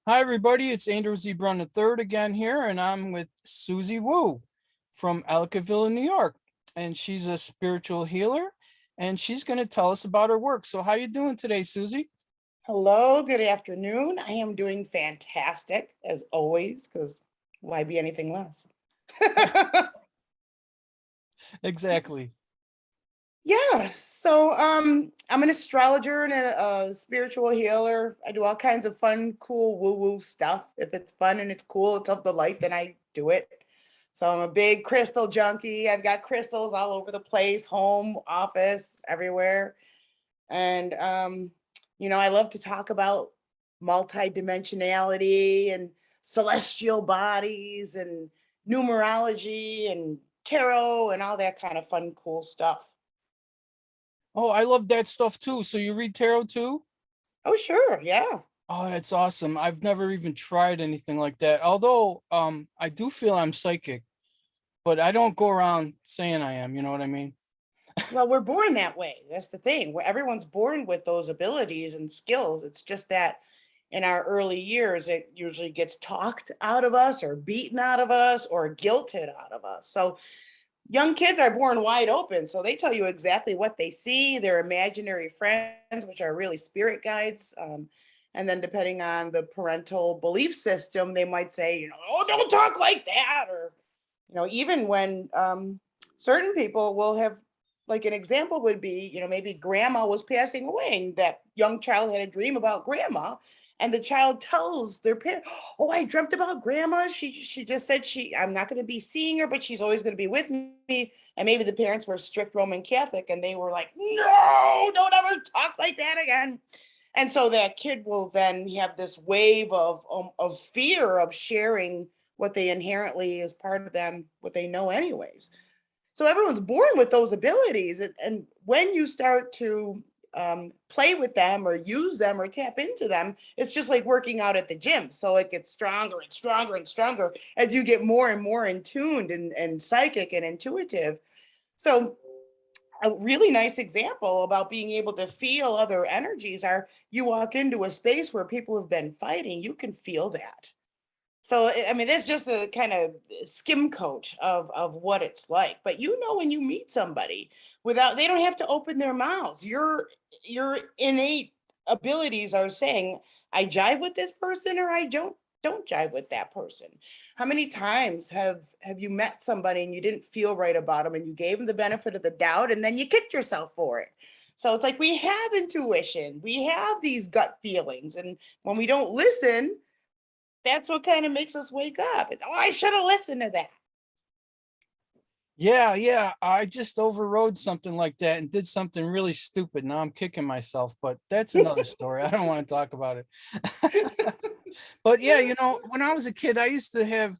Hi, everybody. It's Andrew Z. Brun III again here, and I'm with Suzy Woo from Ellicottville, New York. And she's a spiritual healer, and she's going to tell us about her work. So how you doing today, Suzy? Hello, good afternoon. I am doing fantastic as always, because why be anything less? Exactly. Yeah, I'm an astrologer and a spiritual healer. I do all kinds of fun, cool woo-woo stuff. If it's fun and it's cool, it's of the light, then I do it. So I'm a big crystal junkie. I've got crystals all over the place, home, office, everywhere. And I love to talk about multidimensionality and celestial bodies and numerology and tarot and all that kind of fun, cool stuff. Oh, I love that stuff too. So you read tarot too? Oh, sure. Yeah. Oh, that's awesome. I've never even tried anything like that. Although I do feel I'm psychic, but I don't go around saying I am, you know what I mean? Well, we're born that way. That's the thing. Where everyone's born with those abilities and skills. It's just that in our early years, it usually gets talked out of us or beaten out of us or guilted out of us. So young kids are born wide open, so they tell you exactly what they see, their imaginary friends, which are really spirit guides. And then depending on the parental belief system, they might say, oh, don't talk like that. Or, even when certain people will have, like an example would be, maybe grandma was passing away and that young child had a dream about grandma, and the child tells their parent, oh, I dreamt about grandma. She just said I'm not going to be seeing her, but she's always going to be with me. And maybe the parents were strict Roman Catholic and they were like, no, don't ever talk like that again. And so that kid will then have this wave of fear of sharing what they inherently is part of them, what they know anyways. So everyone's born with those abilities. And when you start to play with them or use them or tap into them, it's just like working out at the gym. So it gets stronger and stronger and stronger as you get more and more in tuned and psychic and intuitive. So a really nice example about being able to feel other energies are you walk into a space where people have been fighting, you can feel that. So, I mean, that's just a kind of skim coat of what it's like. But when you meet somebody without, they don't have to open their mouths. Your innate abilities are saying, I jive with this person or I don't jive with that person. How many times have you met somebody and you didn't feel right about them and you gave them the benefit of the doubt and then you kicked yourself for it? So it's like we have intuition, we have these gut feelings, and when we don't listen, that's what kind of makes us wake up. It's, oh, I should have listened to that. Yeah, yeah. I just overrode something like that and did something really stupid. Now I'm kicking myself, but that's another story. I don't want to talk about it. But yeah, when I was a kid, I used to have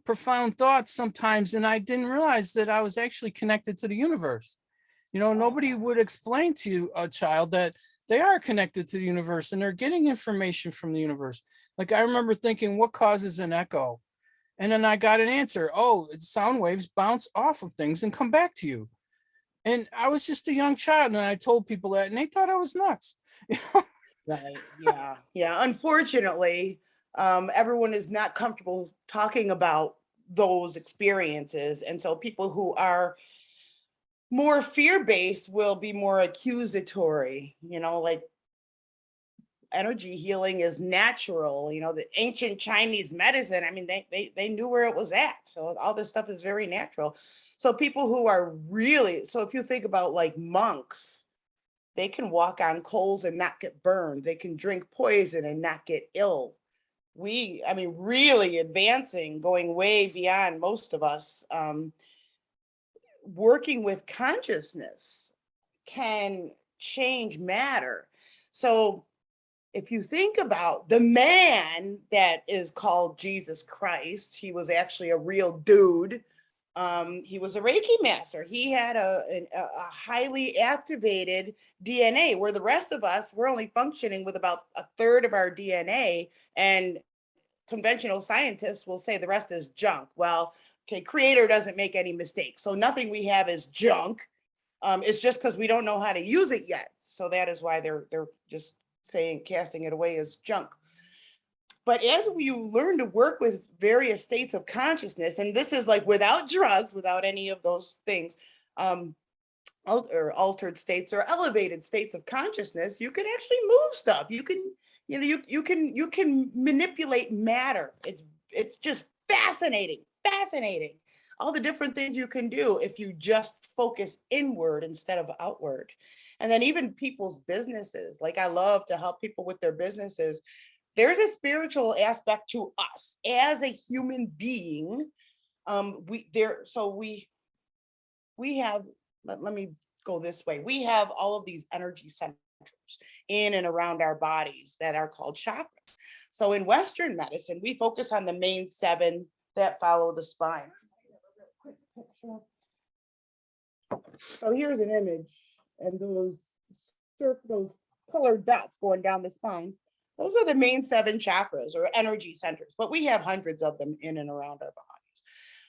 profound thoughts sometimes, and I didn't realize that I was actually connected to the universe. Nobody would explain to you, a child, that they are connected to the universe and they're getting information from the universe. Like I remember thinking, what causes an echo? And then I got an answer. Oh, it's sound waves bounce off of things and come back to you. And I was just a young child, and I told people that, and they thought I was nuts. Right. Yeah. Yeah. Unfortunately, everyone is not comfortable talking about those experiences. And so people who are more fear based will be more accusatory, like energy healing is natural. The ancient Chinese medicine, I mean, they knew where it was at. So all this stuff is very natural. So people who are really, so if you think about like monks, they can walk on coals and not get burned. They can drink poison and not get ill. I mean, really advancing, going way beyond most of us. Working with consciousness can change matter. So if you think about the man that is called Jesus Christ, he was actually a real dude. He was a Reiki master. He had a highly activated DNA, where the rest of us, we're only functioning with about a third of our DNA. And conventional scientists will say the rest is junk. Well, okay, creator doesn't make any mistakes. So nothing we have is junk. It's just because we don't know how to use it yet. So that is why they're just saying casting it away as junk. But as you learn to work with various states of consciousness, and this is like without drugs, without any of those things, or altered states or elevated states of consciousness, you can actually move stuff. You can, you can manipulate matter. It's just fascinating. All the different things you can do if you just focus inward instead of outward. And then even people's businesses, like I love to help people with their businesses. There's a spiritual aspect to us as a human being. We have, let me go this way. We have all of these energy centers in and around our bodies that are called chakras. So in Western medicine, we focus on the main 7 that follow the spine. So here's an image, and those colored dots going down the spine. Those are the main 7 chakras or energy centers, but we have hundreds of them in and around our bodies.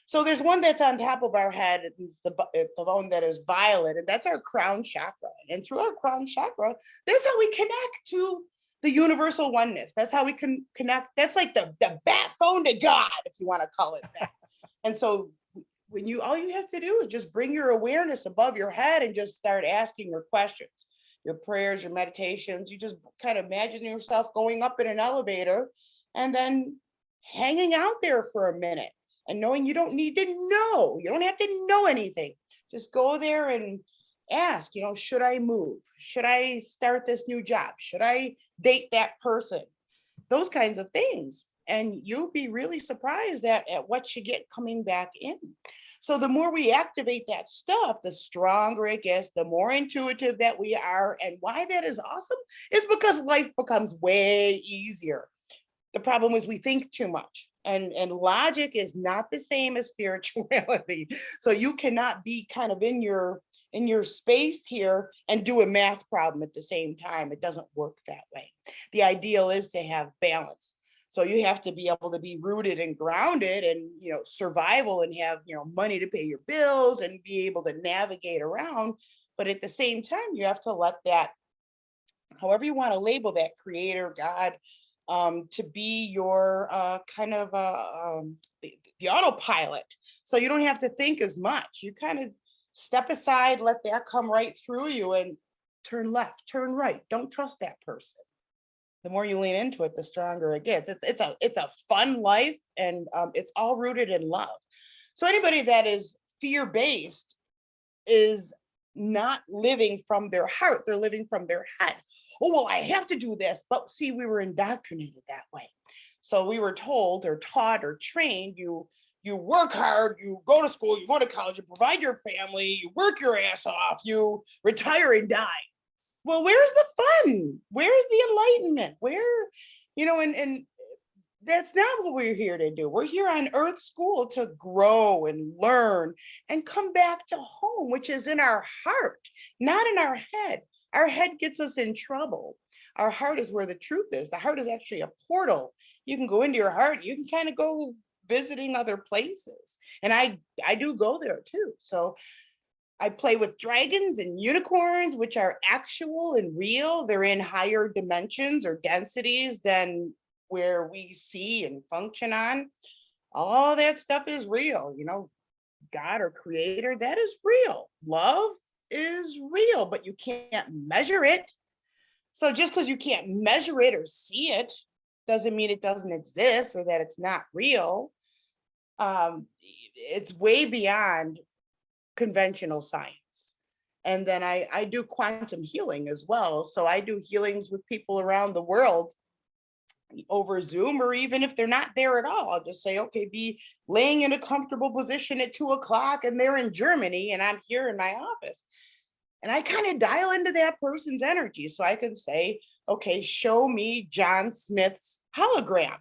So there's one that's on top of our head. It's the one that is violet, and that's our crown chakra. And through our crown chakra, that's how we connect to the universal oneness. That's how we can connect. That's like the bat phone to God, if you want to call it that. And so when all you have to do is just bring your awareness above your head and just start asking your questions, your prayers, your meditations. You just kind of imagine yourself going up in an elevator and then hanging out there for a minute. And knowing you don't need to know, you don't have to know anything. Just go there and ask, should I move? Should I start this new job? Should I date that person? Those kinds of things. And you'll be really surprised at what you get coming back in. So the more we activate that stuff, the stronger it gets, the more intuitive that we are. And why that is awesome is because life becomes way easier. The problem is we think too much, and logic is not the same as spirituality. So you cannot be kind of in your space here and do a math problem at the same time. It doesn't work that way. The ideal is to have balance. So you have to be able to be rooted and grounded and, survival and have, money to pay your bills and be able to navigate around. But at the same time, you have to let that, however you want to label that, creator, God, to be your kind of the autopilot. So you don't have to think as much. You kind of step aside, let that come right through you, and turn left, turn right. Don't trust that person. The more you lean into it, the stronger it gets. It's a fun life, and it's all rooted in love. So anybody that is fear-based is not living from their heart. They're living from their head. Oh, well, I have to do this. But see, we were indoctrinated that way. So we were told or taught or trained, you work hard, you go to school, you go to college, you provide your family, you work your ass off, you retire and die. Well, where's the fun? Where's the enlightenment? And that's not what we're here to do. We're here on Earth School to grow and learn and come back to home, which is in our heart, not in our head. Our head gets us in trouble. Our heart is where the truth is. The heart is actually a portal. You can go into your heart. You can kind of go visiting other places. And I do go there too. So I play with dragons and unicorns, which are actual and real. They're in higher dimensions or densities than where we see and function on. All that stuff is real. God or creator, that is real. Love is real, but you can't measure it. So just because you can't measure it or see it doesn't mean it doesn't exist or that it's not real. It's way beyond conventional science. And then I do quantum healing as well. So I do healings with people around the world over Zoom, or even if they're not there at all, I'll just say, okay, be laying in a comfortable position at 2:00 and they're in Germany and I'm here in my office. And I kind of dial into that person's energy. So I can say, okay, show me John Smith's hologram.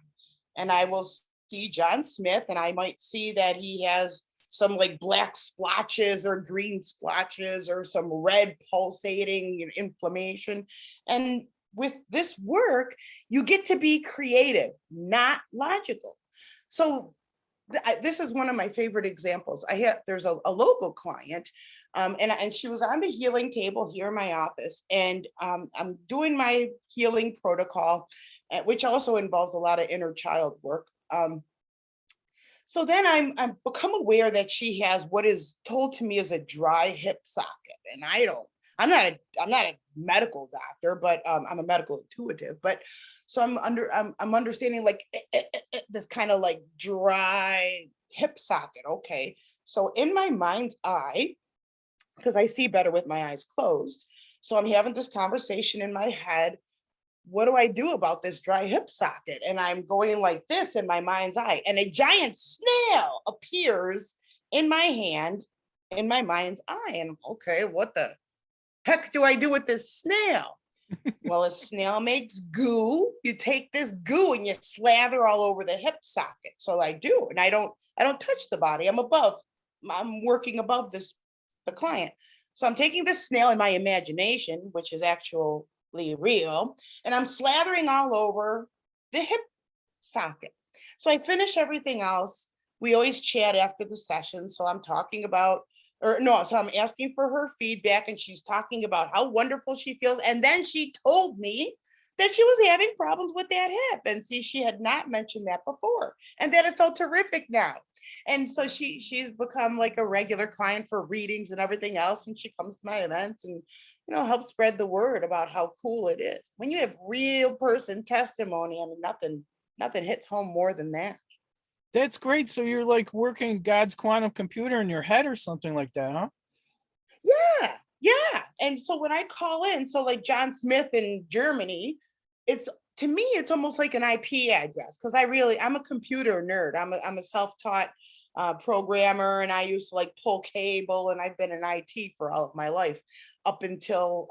And I will see John Smith, and I might see that he has some like black splotches or green splotches or some red pulsating inflammation. And with this work, you get to be creative, not logical. So this is one of my favorite examples. There's a local client, and she was on the healing table here in my office, and I'm doing my healing protocol, which also involves a lot of inner child work. So then I'm become aware that she has what is told to me as a dry hip socket, and I'm not a medical doctor, but I'm a medical intuitive. But so I'm understanding like this kind of like dry hip socket. Okay, so in my mind's eye, because I see better with my eyes closed, so I'm having this conversation in my head. What do I do about this dry hip socket? And I'm going like this in my mind's eye, and a giant snail appears in my hand, in my mind's eye. And okay, what the heck do I do with this snail? Well, a snail makes goo. You take this goo and you slather all over the hip socket. So I do, and I don't touch the body. I'm working above the client. So I'm taking this snail in my imagination, which is actually real, and I'm slathering all over the hip socket. So I finish everything else. We always chat after the session. So I'm talking about, so I'm asking for her feedback, and she's talking about how wonderful she feels. And then she told me that she was having problems with that hip. And see, she had not mentioned that before, and that it felt terrific now. And so she's become like a regular client for readings and everything else. And she comes to my events and help spread the word about how cool it is. When you have real person testimony, I mean, nothing hits home more than that. That's great. So you're like working God's quantum computer in your head or something like that, huh? Yeah, yeah. And so when I call in, so like John Smith in Germany, to me, it's almost like an IP address, because I'm a computer nerd. I'm a self-taught programmer, and I used to like pull cable, and I've been in IT for all of my life up until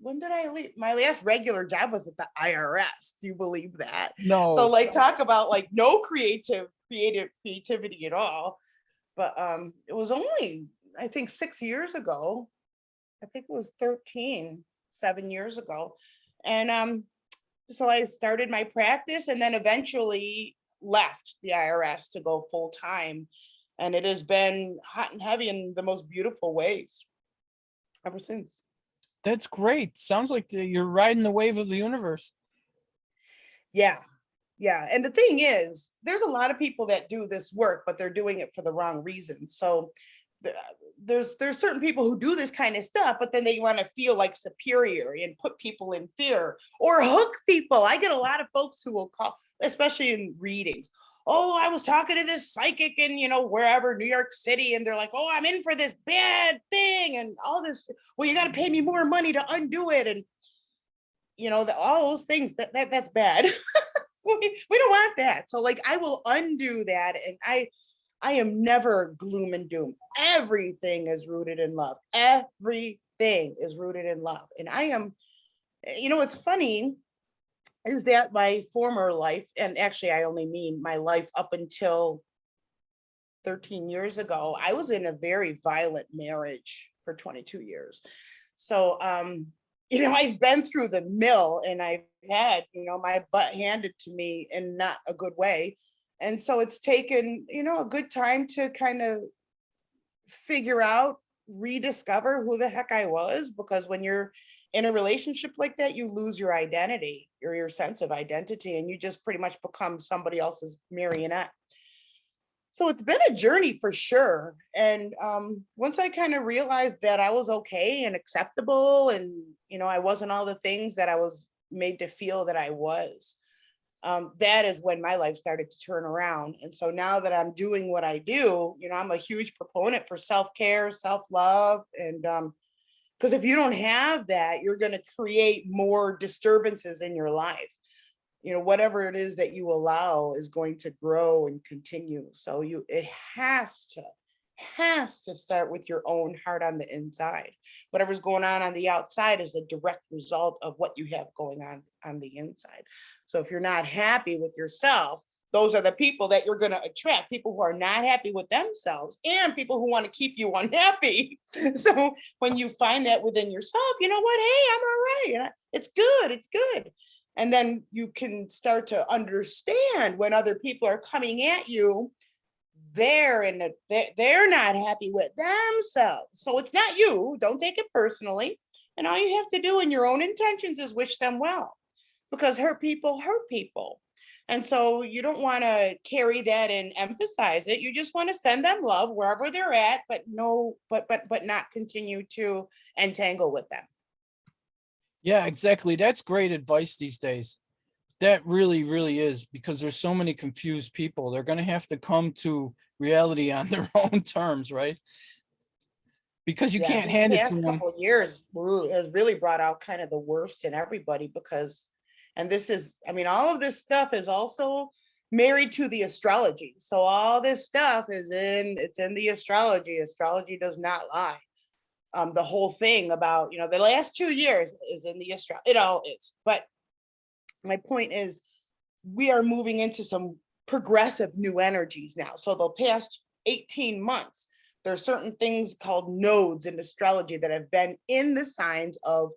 when did I leave? My last regular job was at the IRS. Do you believe that? So No. like talk about like no creativity at all. But it was only, I think 6 years ago. I think it was 7 years ago. And so I started my practice, and then eventually left the IRS to go full time. And it has been hot and heavy in the most beautiful ways ever since. That's great. Sounds like you're riding the wave of the universe. Yeah. Yeah. And the thing is, there's a lot of people that do this work, but they're doing it for the wrong reasons. So there's certain people who do this kind of stuff, but then they want to feel like superior and put people in fear or hook people. I get a lot of folks who will call, especially in readings. Oh, I was talking to this psychic in, wherever, New York City. And they're like, oh, I'm in for this bad thing and all this. Well, you got to pay me more money to undo it. And, all those things that's bad. We don't want that. So like, I will undo that. And I am never gloom and doom. Everything is rooted in love. Everything is rooted in love. And I am, what's funny is that my former life, and actually I only mean my life up until 13 years ago, I was in a very violent marriage for 22 years. So, I've been through the mill, and I've had, my butt handed to me in not a good way. And so it's taken, a good time to kind of figure out, rediscover who the heck I was, because when you're in a relationship like that, you lose your identity or your sense of identity, and you just pretty much become somebody else's marionette. So it's been a journey for sure. And once I kind of realized that I was okay and acceptable, and, I wasn't all the things that I was made to feel that I was, that is when my life started to turn around. And so now that I'm doing what I do, I'm a huge proponent for self-care, self-love. And because if you don't have that, you're going to create more disturbances in your life. Whatever it is that you allow is going to grow and continue. So it has to start with your own heart on the inside. Whatever's going on the outside is a direct result of what you have going on the inside. So if you're not happy with yourself, those are the people that you're going to attract, people who are not happy with themselves and people who want to keep you unhappy. So when you find that within yourself, you know what? Hey, I'm all right. It's good. And then you can start to understand when other people are coming at you, they're not happy with themselves. So it's not you. Don't take it personally. And all you have to do in your own intentions is wish them well, because hurt people hurt people. And so you don't want to carry that and emphasize it. You just want to send them love wherever they're at, but no, but not continue to entangle with them. Yeah, exactly. That's great advice these days. That really, really is, because there's so many confused people. They're going to have to come to reality on their own terms, right? Because you Yeah, can't these hand it to past them. couple of years has really brought out kind of the worst in everybody because, and this is, I mean, all of this stuff is also married to the astrology. So all this stuff it's in the astrology. Astrology does not lie. The whole thing about, the last 2 years is in the astrology. It all is. But my point is, we are moving into some progressive new energies now. So the past 18 months, there are certain things called nodes in astrology that have been in the signs of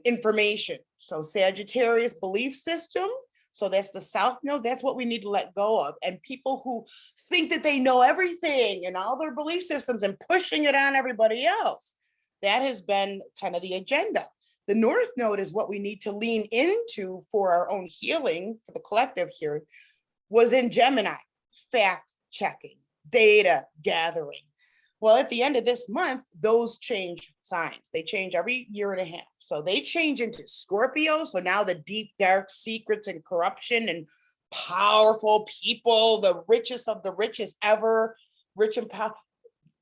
information. So Sagittarius belief system. So that's the South Node. That's what we need to let go of. And people who think that they know everything and all their belief systems and pushing it on everybody else. That has been kind of the agenda. The North Node is what we need to lean into for our own healing, for the collective here, was in Gemini, fact checking, data gathering. Well, at the end of this month, those change signs. They change every year and a half. So they change into Scorpio. So now the deep, dark secrets and corruption and powerful people, the richest of the richest ever, rich and powerful,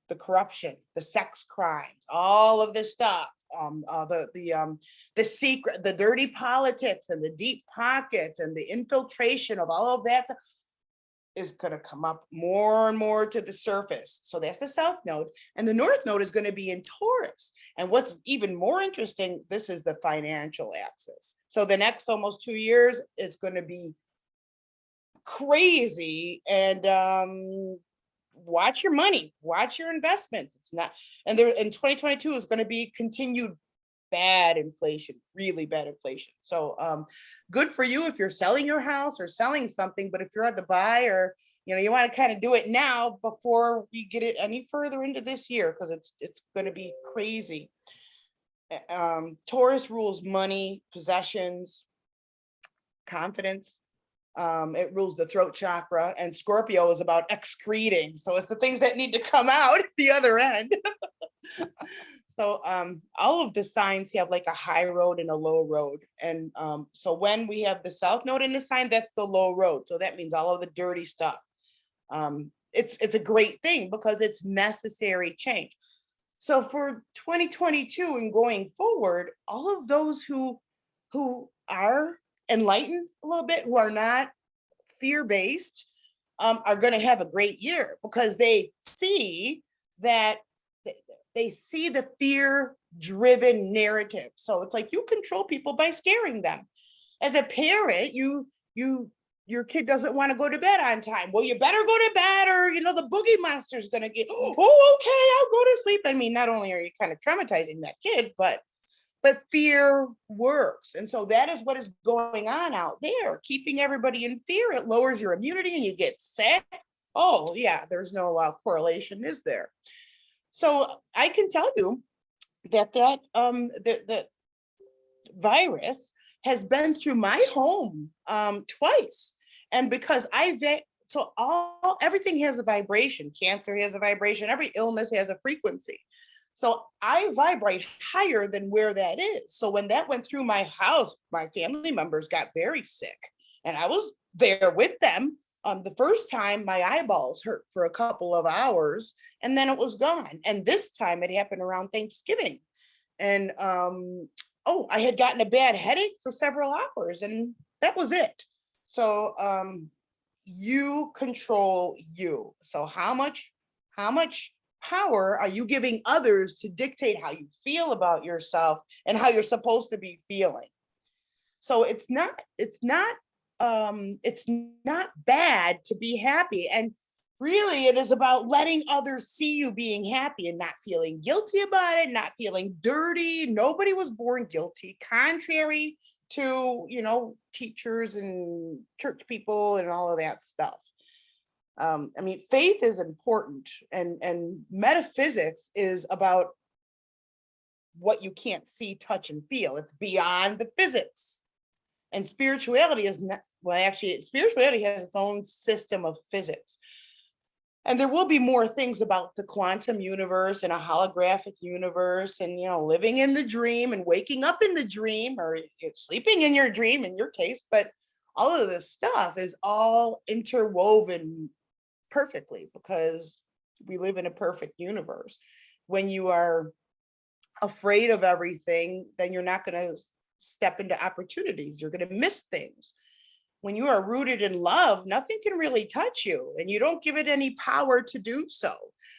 the corruption, the sex crimes, all of this stuff, the secret, the dirty politics and the deep pockets and the infiltration of all of that is going to come up more and more to the surface. So that's the South Node. And the North Node is going to be in Taurus. And what's even more interesting, this is the financial axis. So the next almost 2 years is going to be crazy. And watch your money, watch your investments. It's not, and there in 2022 is going to be continued bad inflation, really bad inflation. So good for you if you're selling your house or selling something, but if you're at the buy, or you want to kind of do it now before we get it any further into this year, because it's going to be crazy. Taurus rules money, possessions, confidence. It rules the throat chakra, and Scorpio is about excreting. So it's the things that need to come out at the other end. So all of the signs have like a high road and a low road. And so when we have the South Node in the sign, that's the low road. So that means all of the dirty stuff. It's a great thing because it's necessary change. So for 2022 and going forward, all of those who are enlightened a little bit, who are not fear-based, are going to have a great year, because they see that they see the fear-driven narrative. So it's like you control people by scaring them. As a parent, your kid doesn't want to go to bed on time. Well, you better go to bed, or the boogie monster's going to get, oh, okay, I'll go to sleep. I mean, not only are you kind of traumatizing that kid, but fear works. And so that is what is going on out there, keeping everybody in fear. It lowers your immunity and you get sick. Oh yeah, there's no correlation, is there? So I can tell you that the virus has been through my home twice. And because everything has a vibration. Cancer has a vibration. Every illness has a frequency. So I vibrate higher than where that is. So when that went through my house, my family members got very sick, and I was there with them. The first time my eyeballs hurt for a couple of hours, and then it was gone. And this time it happened around Thanksgiving. And I had gotten a bad headache for several hours, and that was it. So you control you. So how much power are you giving others to dictate how you feel about yourself and how you're supposed to be feeling? So it's not bad to be happy. And really, it is about letting others see you being happy and not feeling guilty about it, not feeling dirty. Nobody was born guilty. Contrary to, you know, teachers and church people and all of that stuff. I mean, faith is important, and metaphysics is about what you can't see, touch, and feel. It's beyond the physics. And spirituality is not, well, actually, spirituality has its own system of physics. And there will be more things about the quantum universe and a holographic universe, and, you know, living in the dream and waking up in the dream, or sleeping in your dream in your case. But all of this stuff is all interwoven perfectly, because we live in a perfect universe. When you are afraid of everything, then you're not going to step into opportunities. You're going to miss things. When you are rooted in love, nothing can really touch you, and you don't give it any power to do so.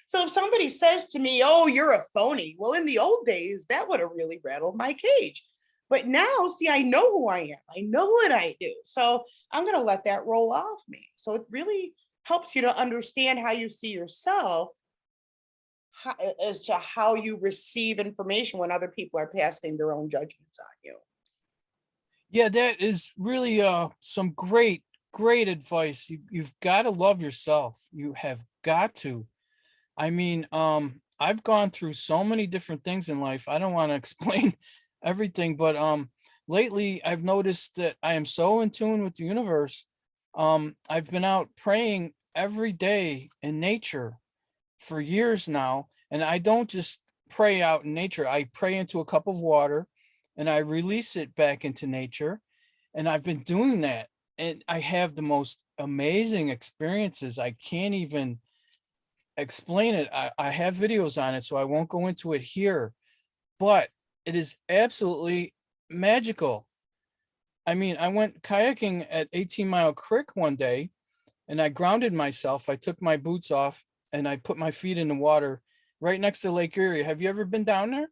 So if somebody says to me, oh, you're a phony, well, in the old days, that would have really rattled my cage. But now, see, I know who I am. I know what I do. So I'm going to let that roll off me. So it really helps you to understand how you see yourself, as to how you receive information when other people are passing their own judgments on you. Yeah, that is really some great advice. You've got to love yourself. You have got to. I mean, I've gone through so many different things in life. I don't want to explain everything, but lately I've noticed that I am so in tune with the universe. I've been out praying every day in nature for years now, and I don't just pray out in nature. I pray into a cup of water and I release it back into nature. And I've been doing that, and I have the most amazing experiences. I can't even explain it. I have videos on it, so I won't go into it here, but it is absolutely magical. I mean, I went kayaking at 18 Mile Creek one day, and I grounded myself. I took my boots off and I put my feet in the water right next to Lake Erie. Have you ever been down there?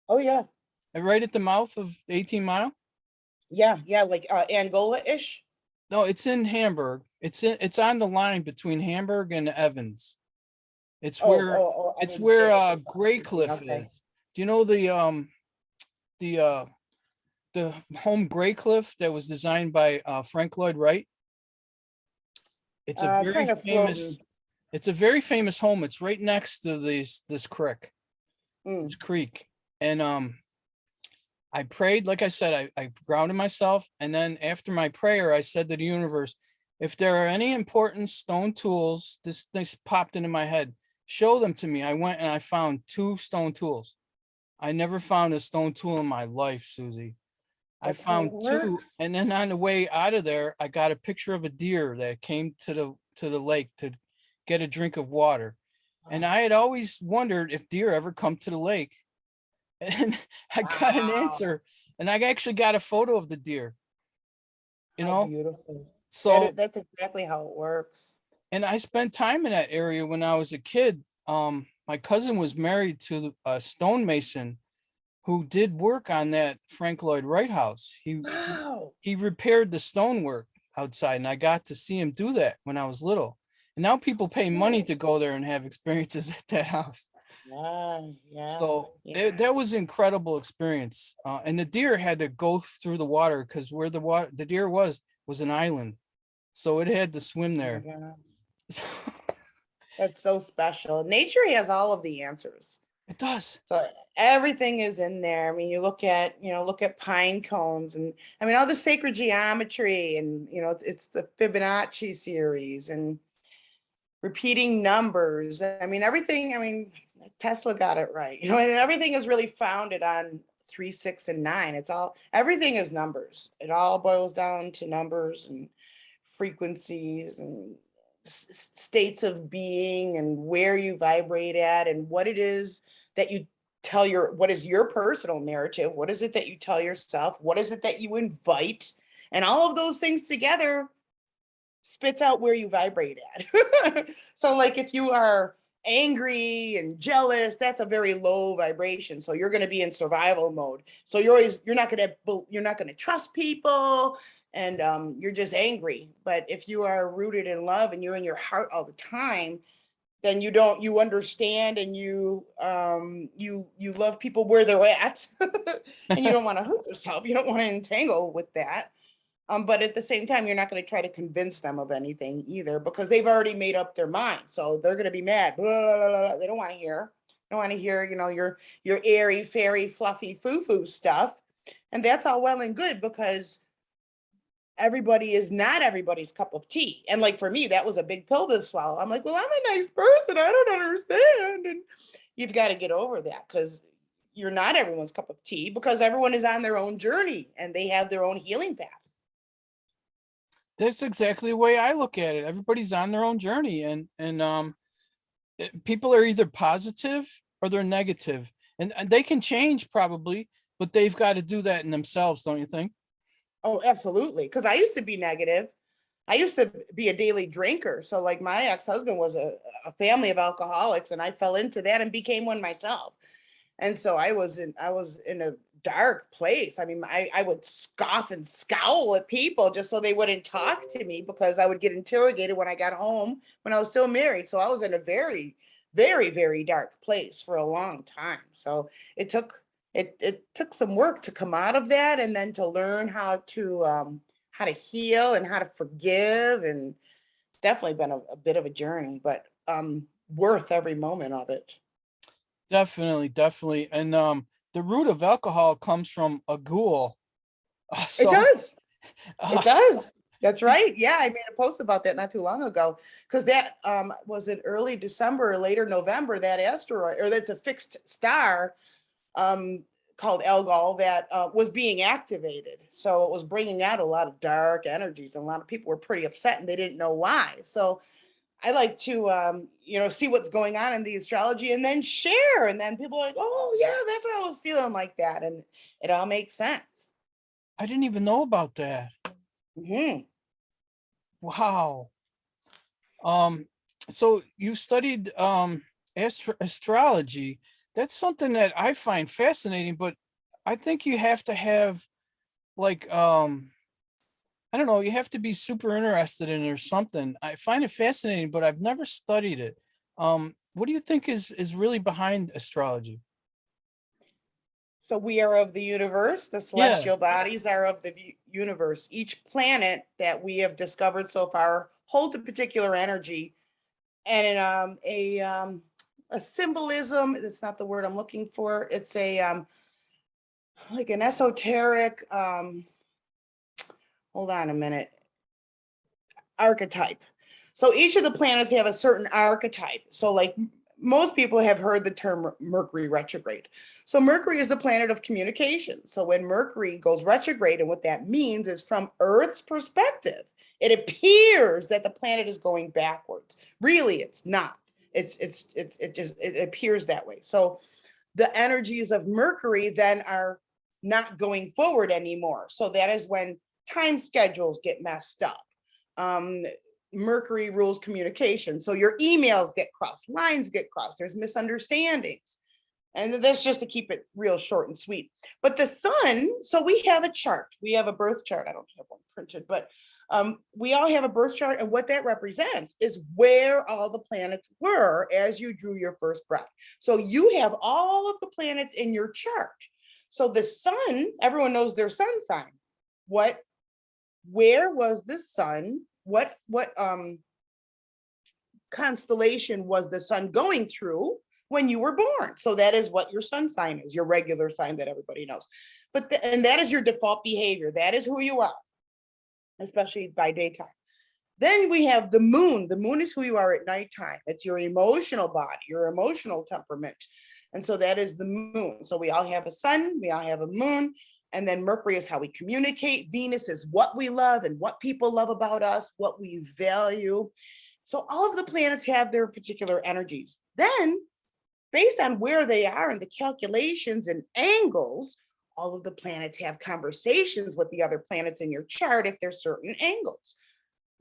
Oh, yeah. Right at the mouth of 18 Mile? Yeah. Yeah. Like Angola-ish. No, it's in Hamburg. It's on the line between Hamburg and Evans. It's where it's Evans where Bay. Gray Cliff Okay. is. Do you know the the home Gray Cliff that was designed by Frank Lloyd Wright? It's a very Kind of famous floating. it's a very famous home. It's right next to this creek, Mm. this creek. And I prayed, like I said, I grounded myself, and then after my prayer, I said to the universe, if there are any important stone tools, this popped into my head, show them to me. I went and I found 2 stone tools. I never found a stone tool in my life, Susie. I That's how it found 2, works. and then on the way out of there, I got a picture of a deer that came to the lake to get a drink of water. And I had always wondered if deer ever come to the lake. And I got an Wow. answer, and I actually got a photo of the deer, you How know? beautiful. So, That's exactly how it works. and I spent time in that area when I was a kid. My cousin was married to a stonemason who did work on that Frank Lloyd Wright house. Wow. He repaired the stonework outside, and I got to see him do that when I was little. And now people pay money Cool. to go there and have experiences at that house. Yeah. Yeah. So Yeah. that was incredible experience. And the deer had to go through the water because where the deer was an island, so it had to swim Oh my there. God. So, That's so special. Nature has all of the answers. it does. So everything is in there. I mean, look at pine cones, and I mean all the sacred geometry, and it's the Fibonacci series and repeating numbers. I mean, everything, I mean, Tesla got it right. And everything is really founded on 3, 6, and 9. Everything is numbers. It all boils down to numbers and frequencies and states of being, and where you vibrate at, and what it is that you what is your personal narrative? What is it that you tell yourself? What is it that you invite? And all of those things together spits out where you vibrate at. So like if you are angry and jealous, that's a very low vibration. So you're going to be in survival mode. So you're not going to trust people, and you're just angry. But if you are rooted in love and you're in your heart all the time, then you understand, and you love people where they're at, and you don't want to hurt yourself. You don't want to entangle with that. But at the same time, you're not going to try to convince them of anything either, because they've already made up their mind. So they're going to be mad. Blah, blah, blah, blah. They don't want to hear. They don't want to hear, your airy, fairy, fluffy, foo-foo stuff. And that's all well and good, because everybody is not everybody's cup of tea. And like for me, that was a big pill to swallow. I'm like, well, I'm a nice person. I don't understand. And you've got to get over that, because you're not everyone's cup of tea, because everyone is on their own journey and they have their own healing path. That's exactly the way I look at it. Everybody's on their own journey, and people are either positive or they're negative, and they can change probably, but they've got to do that in themselves, don't you think? Oh, absolutely. Because I used to be negative. I used to be a daily drinker. So like my ex-husband was a family of alcoholics, and I fell into that and became one myself. And so I was in a dark place. I mean, I would scoff and scowl at people just so they wouldn't talk to me, because I would get interrogated when I got home when I was still married. So I was in a very, very, very dark place for a long time. So it took some work to come out of that, and then to learn how to heal and how to forgive. And it's definitely been a bit of a journey, but worth every moment of it. Definitely, definitely. And the root of alcohol comes from a ghoul. It So does. It uh, does. That's right. Yeah, I made a post about that not too long ago, because that was in early December or later November, that asteroid, or that's a fixed star, um, called Algol, that was being activated. So it was bringing out a lot of dark energies, and a lot of people were pretty upset and they didn't know why. So I like to, see what's going on in the astrology and then share. And then people are like, oh, yeah, that's what I was feeling like that. And it all makes sense. I didn't even know about that. Hmm. Wow. Um, so you studied astrology. That's something that I find fascinating, but I think you have to have like I don't know, you have to be super interested in it or something. I find it fascinating, but I've never studied it. What do you think is really behind astrology? So we are of the universe. The Yeah. celestial bodies are of the universe. Each planet that we have discovered so far holds a particular energy, and a symbolism. That's not the word I'm looking for. It's a like an esoteric. Hold on a minute. Archetype. So each of the planets have a certain archetype. So like most people have heard the term Mercury retrograde. So Mercury is the planet of communication. So when Mercury goes retrograde, and what that means is, from Earth's perspective, it appears that the planet is going backwards. Really, it's not. It appears that way. So the energies of Mercury then are not going forward anymore. So that is when time schedules get messed up. Um, Mercury rules communication. So your emails get crossed, lines get crossed, there's misunderstandings. And that's just to keep it real short and sweet. But the sun, so we have a chart, we have a birth chart. I don't have one printed, but we all have a birth chart. And what that represents is where all the planets were as you drew your first breath. So you have all of the planets in your chart. So the sun, everyone knows their sun sign. Where was the sun? What constellation was the sun going through when you were born? So that is what your sun sign is, your regular sign that everybody knows. And that is your default behavior. That is who you are, especially by daytime. Then we have the moon. The moon is who you are at nighttime. It's your emotional body, your emotional temperament. And so that is the moon. So we all have a sun, we all have a moon. And then Mercury is how we communicate. Venus is what we love and what people love about us, what we value. So all of the planets have their particular energies. Then, based on where they are and the calculations and angles, all of the planets have conversations with the other planets in your chart if there's certain angles.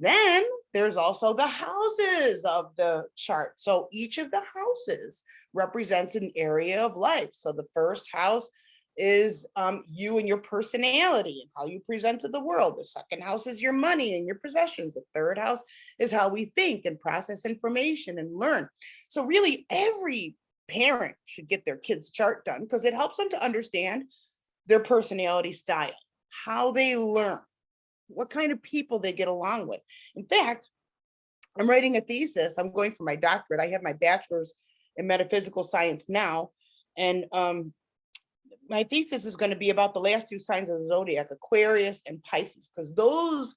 Then there's also the houses of the chart. So each of the houses represents an area of life. So the first house is you and your personality and how you present to the world. The second house is your money and your possessions. The third house is how we think and process information and learn. So really every parent should get their kids' chart done because it helps them to understand their personality style, how they learn, what kind of people they get along with. In fact, I'm writing a thesis. I'm going for my doctorate. I have my bachelor's in metaphysical science now. And my thesis is going to be about the last two signs of the zodiac, Aquarius and Pisces, because those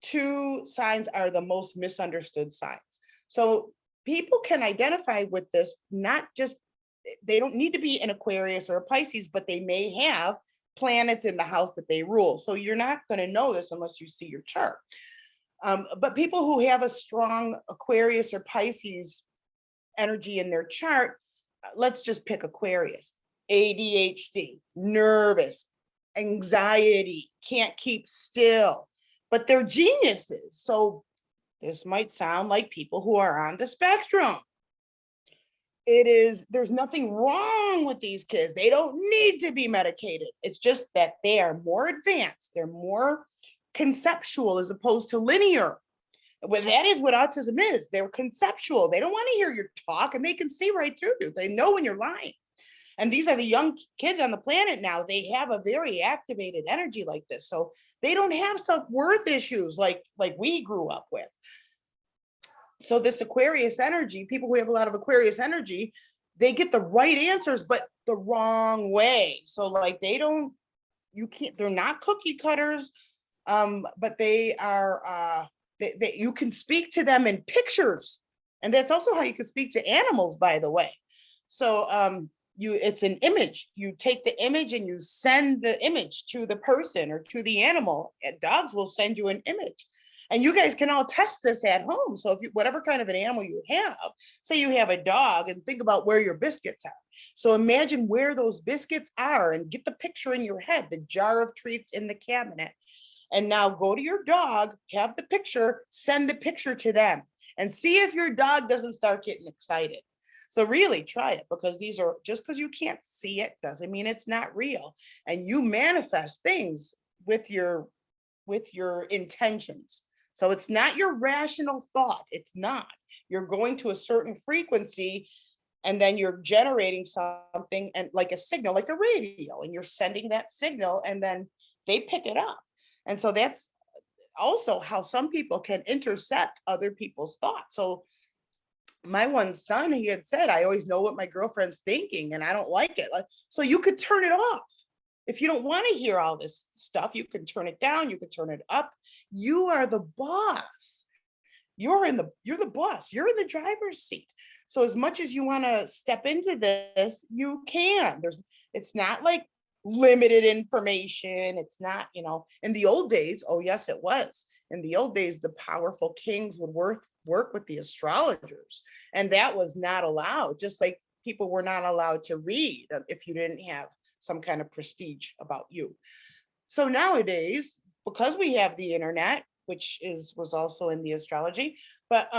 two signs are the most misunderstood signs. So people can identify with this, not just, they don't need to be an Aquarius or a Pisces, but they may have planets in the house that they rule. So you're not going to know this unless you see your chart. But people who have a strong Aquarius or Pisces energy in their chart, let's just pick Aquarius. ADHD, nervous, anxiety, can't keep still, but they're geniuses. So this might sound like people who are on the spectrum. There's nothing wrong with these kids. They don't need to be medicated. It's just that they are more advanced. They're more conceptual as opposed to linear. Well, that is what autism is. They're conceptual. They don't want to hear your talk and they can see right through you. They know when you're lying. And these are the young kids on the planet now. They have a very activated energy like this. So they don't have self-worth issues like we grew up with. So this Aquarius energy, people who have a lot of Aquarius energy, they get the right answers, but the wrong way. So like they're not cookie cutters, but they are, you can speak to them in pictures. And that's also how you can speak to animals, by the way. So it's an image. You take the image and you send the image to the person or to the animal, and dogs will send you an image. And you guys can all test this at home. So if whatever kind of an animal you have, say you have a dog, and think about where your biscuits are. So imagine where those biscuits are and get the picture in your head, the jar of treats in the cabinet. And now go to your dog, have the picture, send the picture to them, and see if your dog doesn't start getting excited. So really try it, because these are, just because you can't see it doesn't mean it's not real. And you manifest things with your intentions. So it's not your rational thought. It's not. You're going to a certain frequency and then you're generating something, and like a signal, like a radio, and you're sending that signal and then they pick it up. And so that's also how some people can intercept other people's thoughts. So my one son, he had said, I always know what my girlfriend's thinking and I don't like it. So you could turn it off. If you don't want to hear all this stuff, you can turn it down, you can turn it up. You are the boss. You're the boss. You're in the driver's seat. So as much as you want to step into this, you can. It's not like limited information. It's not, in the old days, oh yes, it was. In the old days, the powerful kings would work with the astrologers, and that was not allowed, just like people were not allowed to read if you didn't have some kind of prestige about you. So nowadays, because we have the internet, which was also in the astrology, but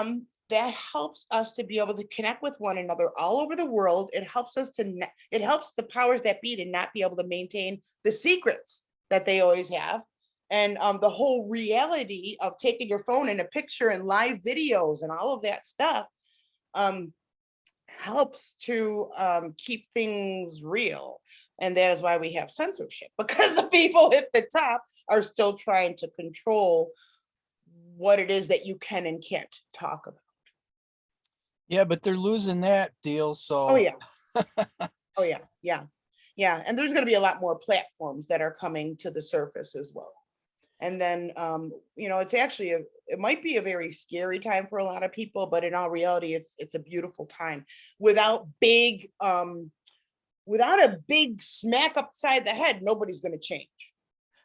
that helps us to be able to connect with one another all over the world. It helps the powers that be to not be able to maintain the secrets that they always have. And the whole reality of taking your phone in a picture and live videos and all of that stuff helps to keep things real. And that is why we have censorship, because the people at the top are still trying to control what it is that you can and can't talk about. Yeah, but they're losing that deal. So oh yeah. And there's going to be a lot more platforms that are coming to the surface as well. And then it's actually it might be a very scary time for a lot of people, but in all reality, it's a beautiful time without a big smack upside the head. Nobody's going to change.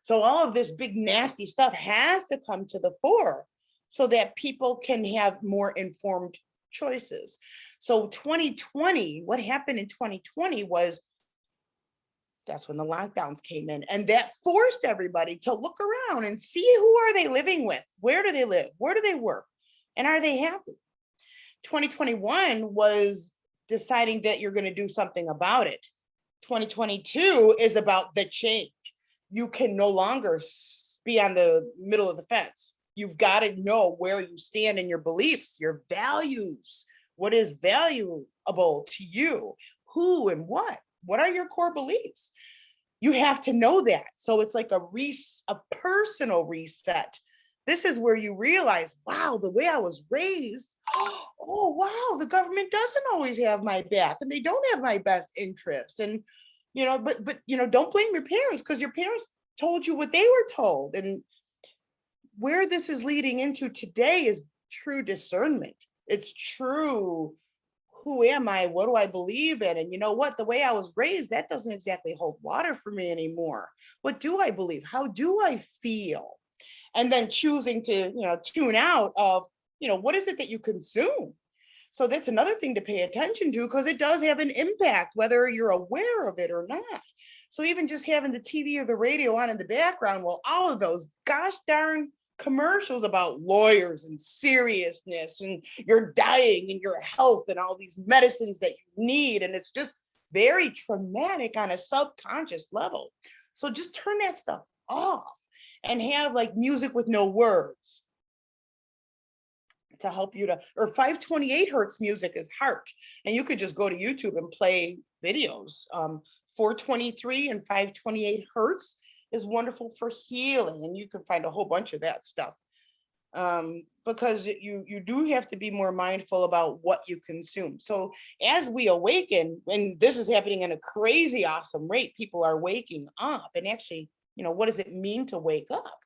So all of this big nasty stuff has to come to the fore so that people can have more informed choices. So 2020, what happened in 2020 was, that's when the lockdowns came in, and that forced everybody to look around and see, who are they living with? Where do they live? Where do they work? And are they happy? 2021 was deciding that you're going to do something about it. 2022 is about the change. You can no longer be on the middle of the fence. You've got to know where you stand in your beliefs, your values, what is valuable to you, who and what are your core beliefs? You have to know that. So it's like a personal reset. This is where you realize, wow, the way I was raised, oh, wow, the government doesn't always have my back and they don't have my best interest. And, but don't blame your parents because your parents told you what they were told. And where this is leading into today is true discernment. It's true. Who am I? What do I believe in? And you know what? The way I was raised, that doesn't exactly hold water for me anymore. What do I believe? How do I feel? And then choosing to, tune out of, what is it that you consume? So that's another thing to pay attention to because it does have an impact, whether you're aware of it or not. So even just having the TV or the radio on in the background, well, all of those gosh darn commercials about lawyers and seriousness and you're dying and your health and all these medicines that you need. And it's just very traumatic on a subconscious level. So just turn that stuff off and have like music with no words to help you or 528 hertz music is heart. And you could just go to YouTube and play videos. 423 and 528 hertz is wonderful for healing. And you can find a whole bunch of that stuff. Because you do have to be more mindful about what you consume. So as we awaken, and this is happening in a crazy awesome rate, people are waking up. And actually, what does it mean to wake up?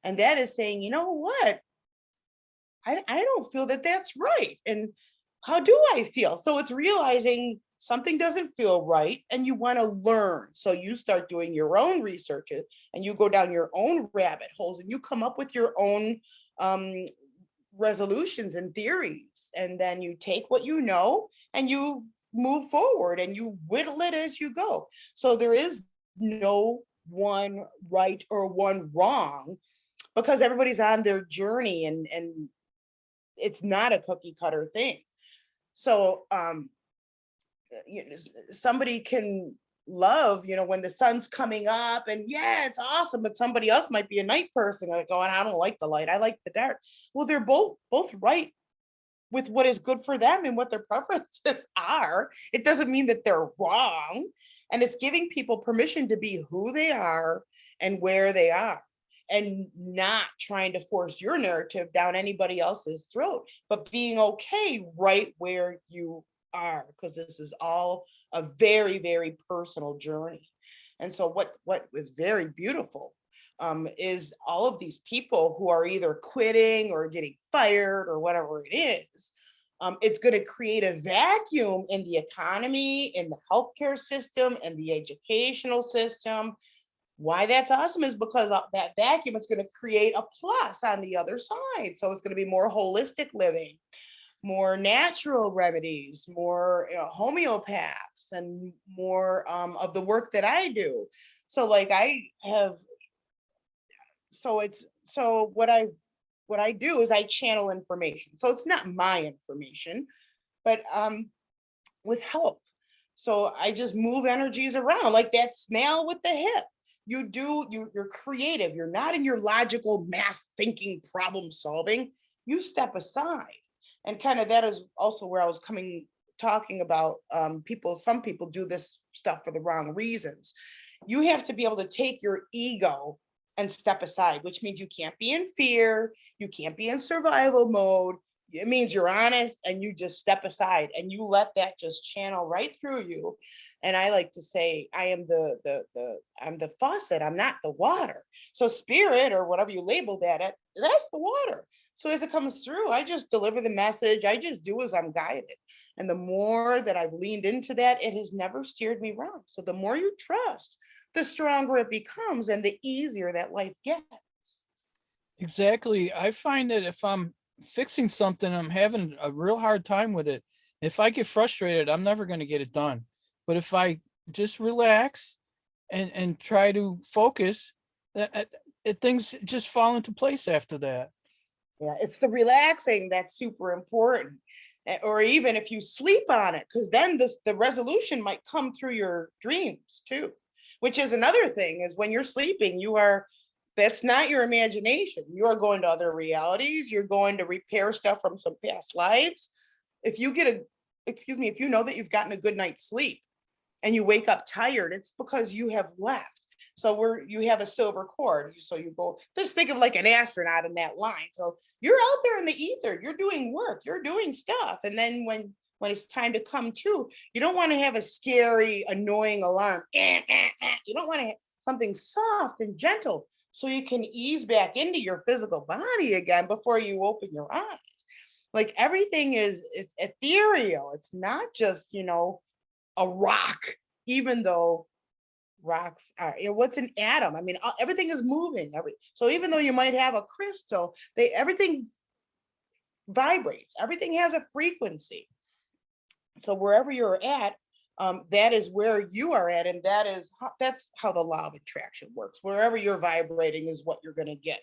And that is saying, you know what? I don't feel that that's right. And how do I feel? So it's realizing something doesn't feel right and you want to learn. So you start doing your own research and you go down your own rabbit holes and you come up with your own resolutions and theories. And then you take what you know and you move forward and you whittle it as you go. So there is no one right or one wrong because everybody's on their journey and it's not a cookie cutter thing. So somebody can love, when the sun's coming up and yeah, it's awesome, but somebody else might be a night person and going, I don't like the light, I like the dark. Well, they're both right with what is good for them and what their preferences are. It doesn't mean that they're wrong. And it's giving people permission to be who they are and where they are. And not trying to force your narrative down anybody else's throat, but being okay right where you are, because this is all a very, very personal journey. And so what was very beautiful is all of these people who are either quitting or getting fired or whatever it is. It's going to create a vacuum in the economy, in the healthcare system, and the educational system. Why that's awesome is because that vacuum is going to create a plus on the other side. So it's going to be more holistic living, more natural remedies, more homeopaths, and more of the work that I do. So like what I do is I channel information. So it's not my information, but with health. So I just move energies around like that snail with the hip. You're creative. You're not in your logical math thinking, problem solving. You step aside. And kind of that is also where I was talking about some people do this stuff for the wrong reasons. You have to be able to take your ego and step aside, which means you can't be in fear. You can't be in survival mode. It means you're honest and you just step aside and you let that just channel right through you. And I like to say, I am I'm the faucet. I'm not the water. So spirit or whatever you label that at, that's the water. So as it comes through, I just deliver the message. I just do as I'm guided. And the more that I've leaned into that, it has never steered me wrong. So the more you trust, the stronger it becomes and the easier that life gets. Exactly. I find that if I'm fixing something, I'm having a real hard time with it. If I get frustrated, I'm never going to get it done. But if I just relax and try to focus, things just fall into place after that. Yeah, it's the relaxing that's super important. Or even if you sleep on it, because then the resolution might come through your dreams too, which is another thing. Is when you're sleeping, that's not your imagination. You are going to other realities. You're going to repair stuff from some past lives. If you get if you know that you've gotten a good night's sleep and you wake up tired, it's because you have left. So you have a silver cord. So you go, just think of like an astronaut in that line. So you're out there in the ether, you're doing work, you're doing stuff. And then when it's time to come to, you don't want to have a scary, annoying alarm. You don't want to have something soft and gentle so you can ease back into your physical body again before you open your eyes. Like everything it's ethereal. It's not just, a rock, even though rocks are, what's an atom? I mean, everything is moving. So even though you might have a crystal, everything vibrates. Everything has a frequency. So wherever you're at, that is where you are at, and that's how the law of attraction works. Wherever you're vibrating is what you're going to get.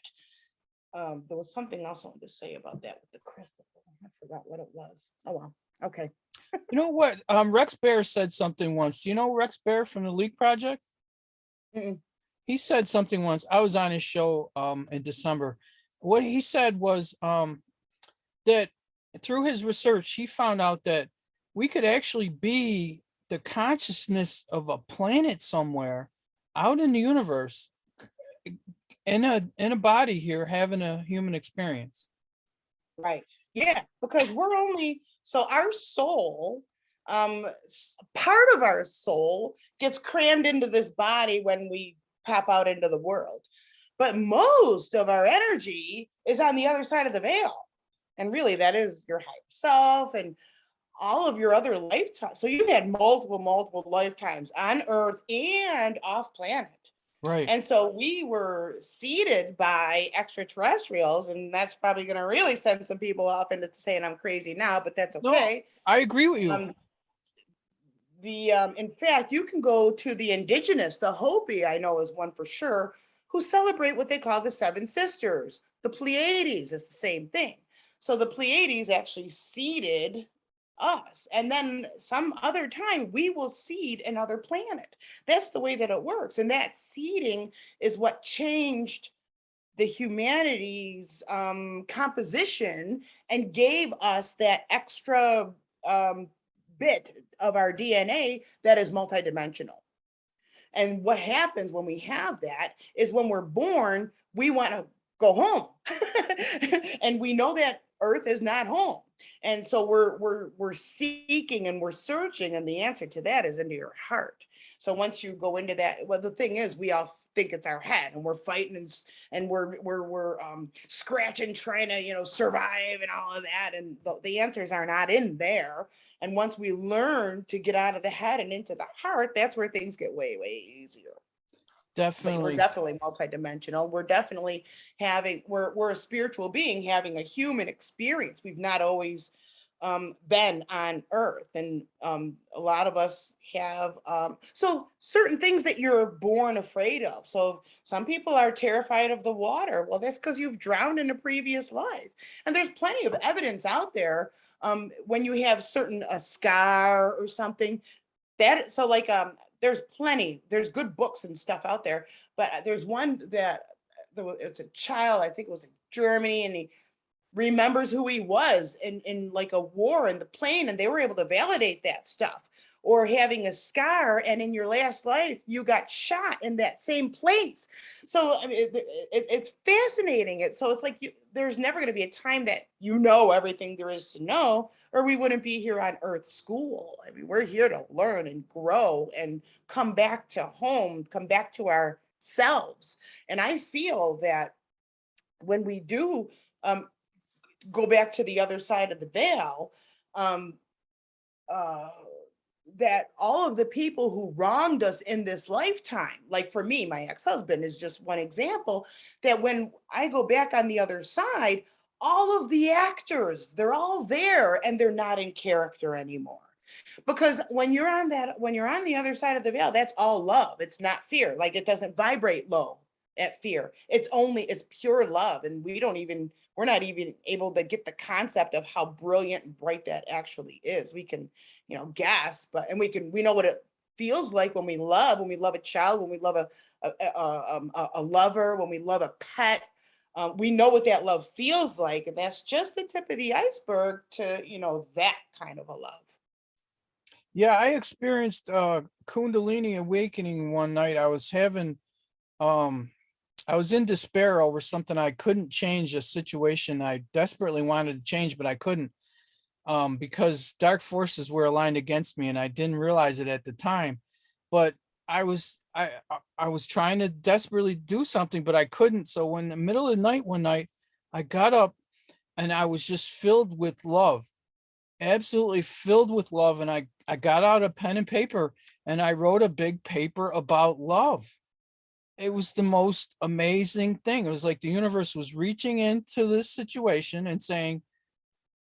There was something else I wanted to say about that with the crystal. I forgot what it was. Oh well. Okay. You know what? Rex Bear said something once. Do you know Rex Bear from the Leak Project? Mm-mm. He said something once. I was on his show in December. What he said was that through his research, he found out that we could actually be the consciousness of a planet somewhere out in the universe in a body here having a human experience. Right. Yeah, because our soul, part of our soul gets crammed into this body when we pop out into the world. But most of our energy is on the other side of the veil. And really, that is your higher self and all of your other lifetimes. So you've had multiple lifetimes on Earth and off planet. Right. And so we were seeded by extraterrestrials, and that's probably going to really send some people off into saying I'm crazy now, but that's okay. No, I agree with you. In fact, you can go to the indigenous, the Hopi, I know is one for sure, who celebrate what they call the Seven Sisters. The Pleiades is the same thing. So the Pleiades actually seeded us, and then some other time we will seed another planet. That's the way that it works, and that seeding is what changed the humanity's composition and gave us that extra bit of our DNA that is multidimensional. And what happens when we have that is when we're born, we want to go home. And we know that Earth is not home. And so we're seeking and we're searching, and the answer to that is into your heart. So once you go into that, well, the thing is, we all think it's our head, and we're fighting and we're scratching, trying to survive and all of that. And the answers are not in there. And once we learn to get out of the head and into the heart, that's where things get way easier. Definitely. But we're definitely multidimensional. We're definitely we're a spiritual being having a human experience. We've not always been on Earth, and a lot of us have so certain things that you're born afraid of. So some people are terrified of the water. Well, that's because you've drowned in a previous life, and there's plenty of evidence out there when you have a scar or something that, so like there's good books and stuff out there, but there's one that it's a child, I think it was in Germany, and he remembers who he was in like a war in the plane, and they were able to validate that stuff. Or having a scar, and in your last life you got shot in that same place. So I mean, it's fascinating. It's like there's never going to be a time that everything there is to know, or we wouldn't be here on Earth School. I mean, we're here to learn and grow and come back to home, come back to ourselves. And I feel that when we do go back to the other side of the veil, that all of the people who wronged us in this lifetime, like for me, my ex-husband is just one example, that when I go back on the other side, all of the actors, they're all there and they're not in character anymore. Because when you're on the other side of the veil, that's all love. It's not fear. Like, it doesn't vibrate low. at fear. It's pure love. And we're not even able to get the concept of how brilliant and bright that actually is. We can, guess, and we know what it feels like when we love a child, when we love a lover, when we love a pet. We know what that love feels like. And that's just the tip of the iceberg to, that kind of a love. Yeah, I experienced Kundalini awakening one night. Um I was in despair over something I couldn't change, a situation I desperately wanted to change, but I couldn't, because dark forces were aligned against me and I didn't realize it at the time. But I was trying to desperately do something, but I couldn't. So when in the middle of the night one night, I got up and I was just filled with love, absolutely filled with love. And I got out a pen and paper and I wrote a big paper about love. It was the most amazing thing. It was like the universe was reaching into this situation and saying,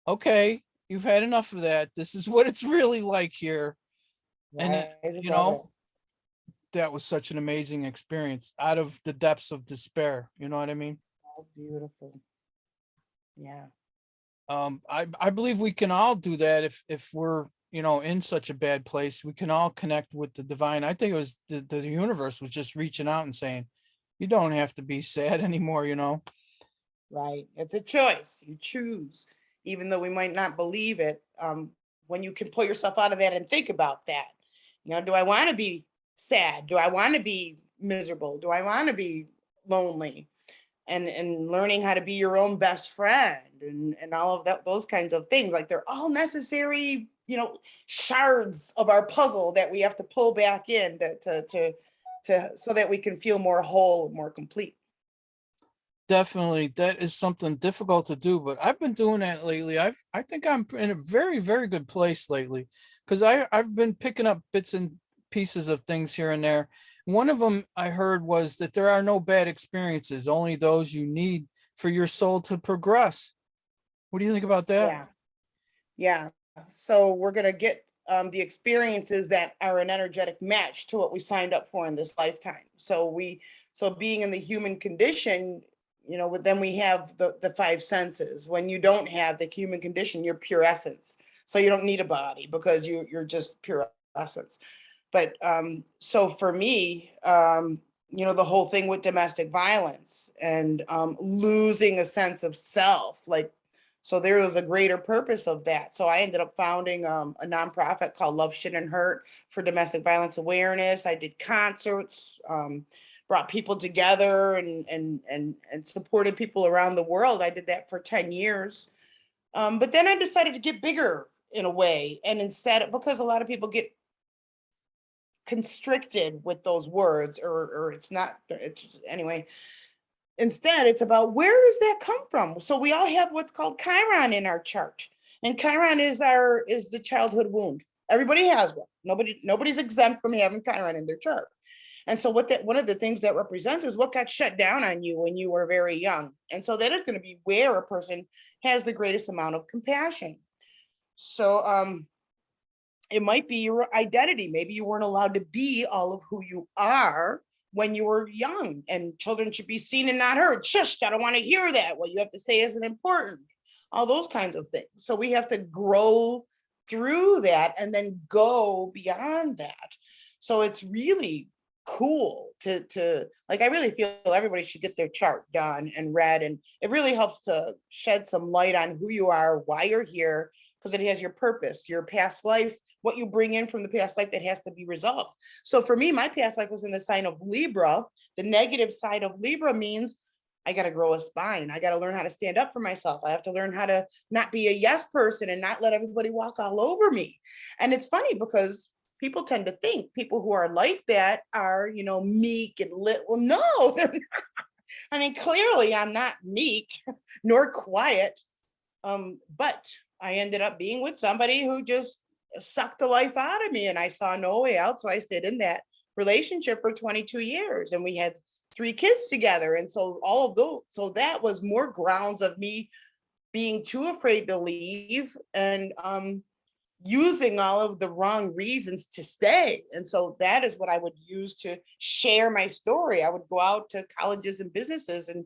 okay, you've had enough of that. This is what it's really like here. And Rise you above it. know, that was such an amazing experience out of the depths of despair. You know what I mean? Oh, beautiful. Yeah. I believe we can all do that if we're, in such a bad place. We can all connect with the divine. I think it was the universe was just reaching out and saying, you don't have to be sad anymore. Right. It's a choice. You choose, even though we might not believe it. When you can pull yourself out of that and think about that, do I want to be sad? Do I want to be miserable? Do I want to be lonely? And learning how to be your own best friend and all of that, those kinds of things. Like they're all necessary, shards of our puzzle that we have to pull back in to so that we can feel more whole and more complete. Definitely, that is something difficult to do, but I've been doing that lately. I think I'm in a very, very good place lately because I've been picking up bits and pieces of things here and there. One of them I heard was that there are no bad experiences, only those you need for your soul to progress. What do you think about that? Yeah. Yeah. So we're going to get the experiences that are an energetic match to what we signed up for in this lifetime. So being in the human condition, then we have the five senses. When you don't have the human condition, you're pure essence. So you don't need a body because you're just pure essence. But so for me, the whole thing with domestic violence and losing a sense of self, like, so there was a greater purpose of that. So I ended up founding a nonprofit called Love Shouldn't Hurt for domestic violence awareness. I did concerts, brought people together and supported people around the world. I did that for 10 years. But then I decided to get bigger in a way. And instead, because a lot of people get constricted with those words, or it's anyway. Instead, it's about where does that come from? So we all have what's called Chiron in our chart. And Chiron is the childhood wound. Everybody has one. Nobody's exempt from having Chiron in their chart. And so one of the things that represents is what got shut down on you when you were very young. And so that is going to be where a person has the greatest amount of compassion. So it might be your identity. Maybe you weren't allowed to be all of who you are when you were young, and children should be seen and not heard. Shush, I don't want to hear that. What you have to say isn't important. All those kinds of things. So we have to grow through that and then go beyond that. So it's really cool to like, I really feel everybody should get their chart done and read, and it really helps to shed some light on who you are, why you're here, because it has your purpose, your past life, what you bring in from the past life that has to be resolved. So for me, my past life was in the sign of Libra. The negative side of Libra means I got to grow a spine. I got to learn how to stand up for myself. I have to learn how to not be a yes person and not let everybody walk all over me. And it's funny because people tend to think people who are like that are, meek and lit. Well, no, they're not. I mean, clearly I'm not meek nor quiet. But I ended up being with somebody who just sucked the life out of me, and I saw no way out. So I stayed in that relationship for 22 years, and we had 3 kids together. And so all of those, so that was more grounds of me being too afraid to leave and using all of the wrong reasons to stay. And so that is what I would use to share my story. I would go out to colleges and businesses and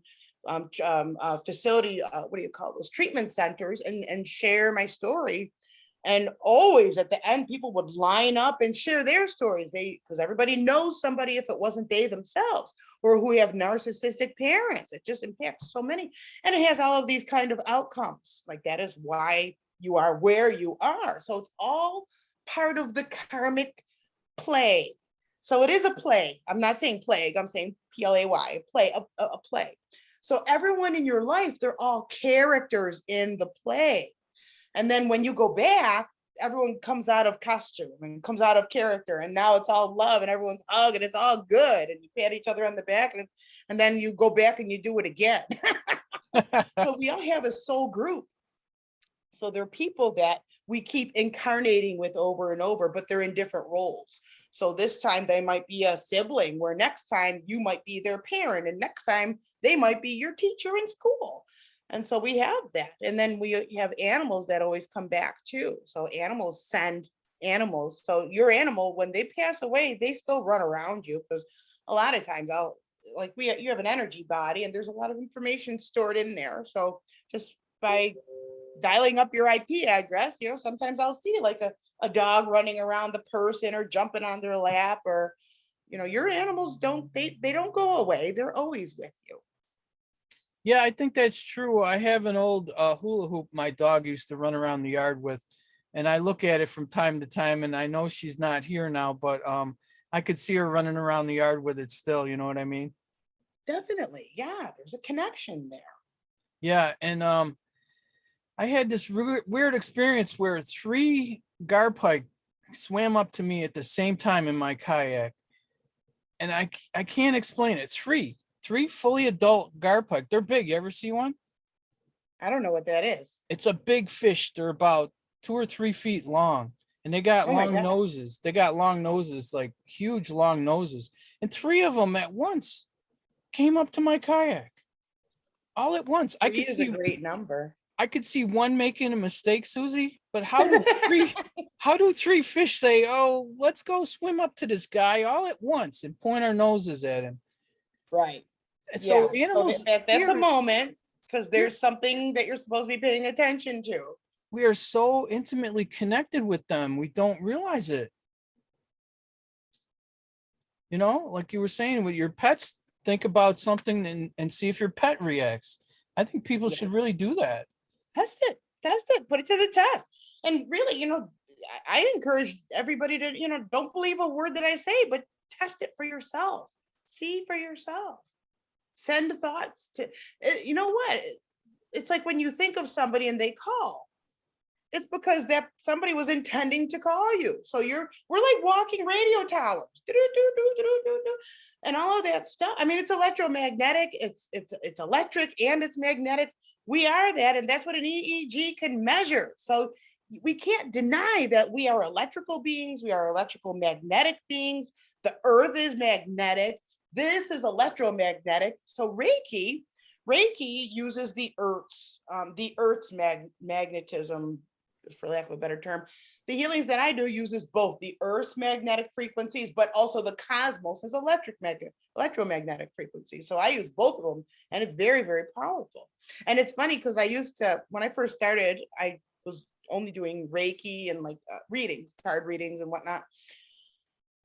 facility, what do you call those, treatment centers, and share my story. And always at the end, people would line up and share their stories. Because everybody knows somebody if it wasn't they themselves, or who have narcissistic parents. It just impacts so many. And it has all of these kind of outcomes. Like that is why you are where you are. So it's all part of the karmic play. So it is a play. I'm not saying plague, I'm saying play, play, a play. So everyone in your life, they're all characters in the play. And then when you go back, everyone comes out of costume and comes out of character. And now it's all love and everyone's hugging. It's all good. And you pat each other on the back, and then you go back and you do it again. So we all have a soul group. So there are people that we keep incarnating with over and over, but they're in different roles. So this time they might be a sibling, where next time you might be their parent, and next time they might be your teacher in school. And so we have that. And then we have animals that always come back too. So animals send animals. So your animal, when they pass away, they still run around you, because a lot of times you have an energy body and there's a lot of information stored in there. So just by dialing up your IP address, sometimes I'll see like a dog running around the person or jumping on their lap, or, your animals they don't go away. They're always with you. Yeah, I think that's true. I have an old hula hoop my dog used to run around the yard with, and I look at it from time to time, and I know she's not here now, but I could see her running around the yard with it still, you know what I mean? Definitely. Yeah, there's a connection there. Yeah, and I had this weird experience where 3 garpike swam up to me at the same time in my kayak, and I can't explain it. 3 fully adult garpike. They're big. You ever see one? I don't know what that is. It's a big fish. They're about 2 or 3 feet long, and they got Oh my long God. noses. They got long noses, like huge long noses. And 3 of them at once came up to my kayak, all at once. 3 is a great number. I could see one making a mistake, Susie. But how do 3? How do 3 fish say, "Oh, let's go swim up to this guy all at once and point our noses at him"? Right. And so Yeah. So animals, that's a moment, because there's something that you're supposed to be paying attention to. we are so intimately connected with them. We don't realize it. Like you were saying with your pets, think about something and see if your pet reacts. I think people should really do that. Test it, put it to the test. And really, I encourage everybody to, don't believe a word that I say, but test it for yourself. See for yourself. Send thoughts to, you know what? It's like when you think of somebody and they call, it's because that somebody was intending to call you. So we're like walking radio towers, and all of that stuff. I mean, it's electromagnetic, it's electric, and it's magnetic. We are that, and that's what an EEG can measure. So we can't deny that we are electrical beings. We are electrical magnetic beings. The earth is magnetic. This is electromagnetic. So Reiki uses the Earth's magnetism, for lack of a better term. The healings that I do uses both the Earth's magnetic frequencies, but also the cosmos as electromagnetic frequencies. So I use both of them, and it's very, very powerful. And it's funny because when I first started, I was only doing Reiki and like readings, card readings and whatnot.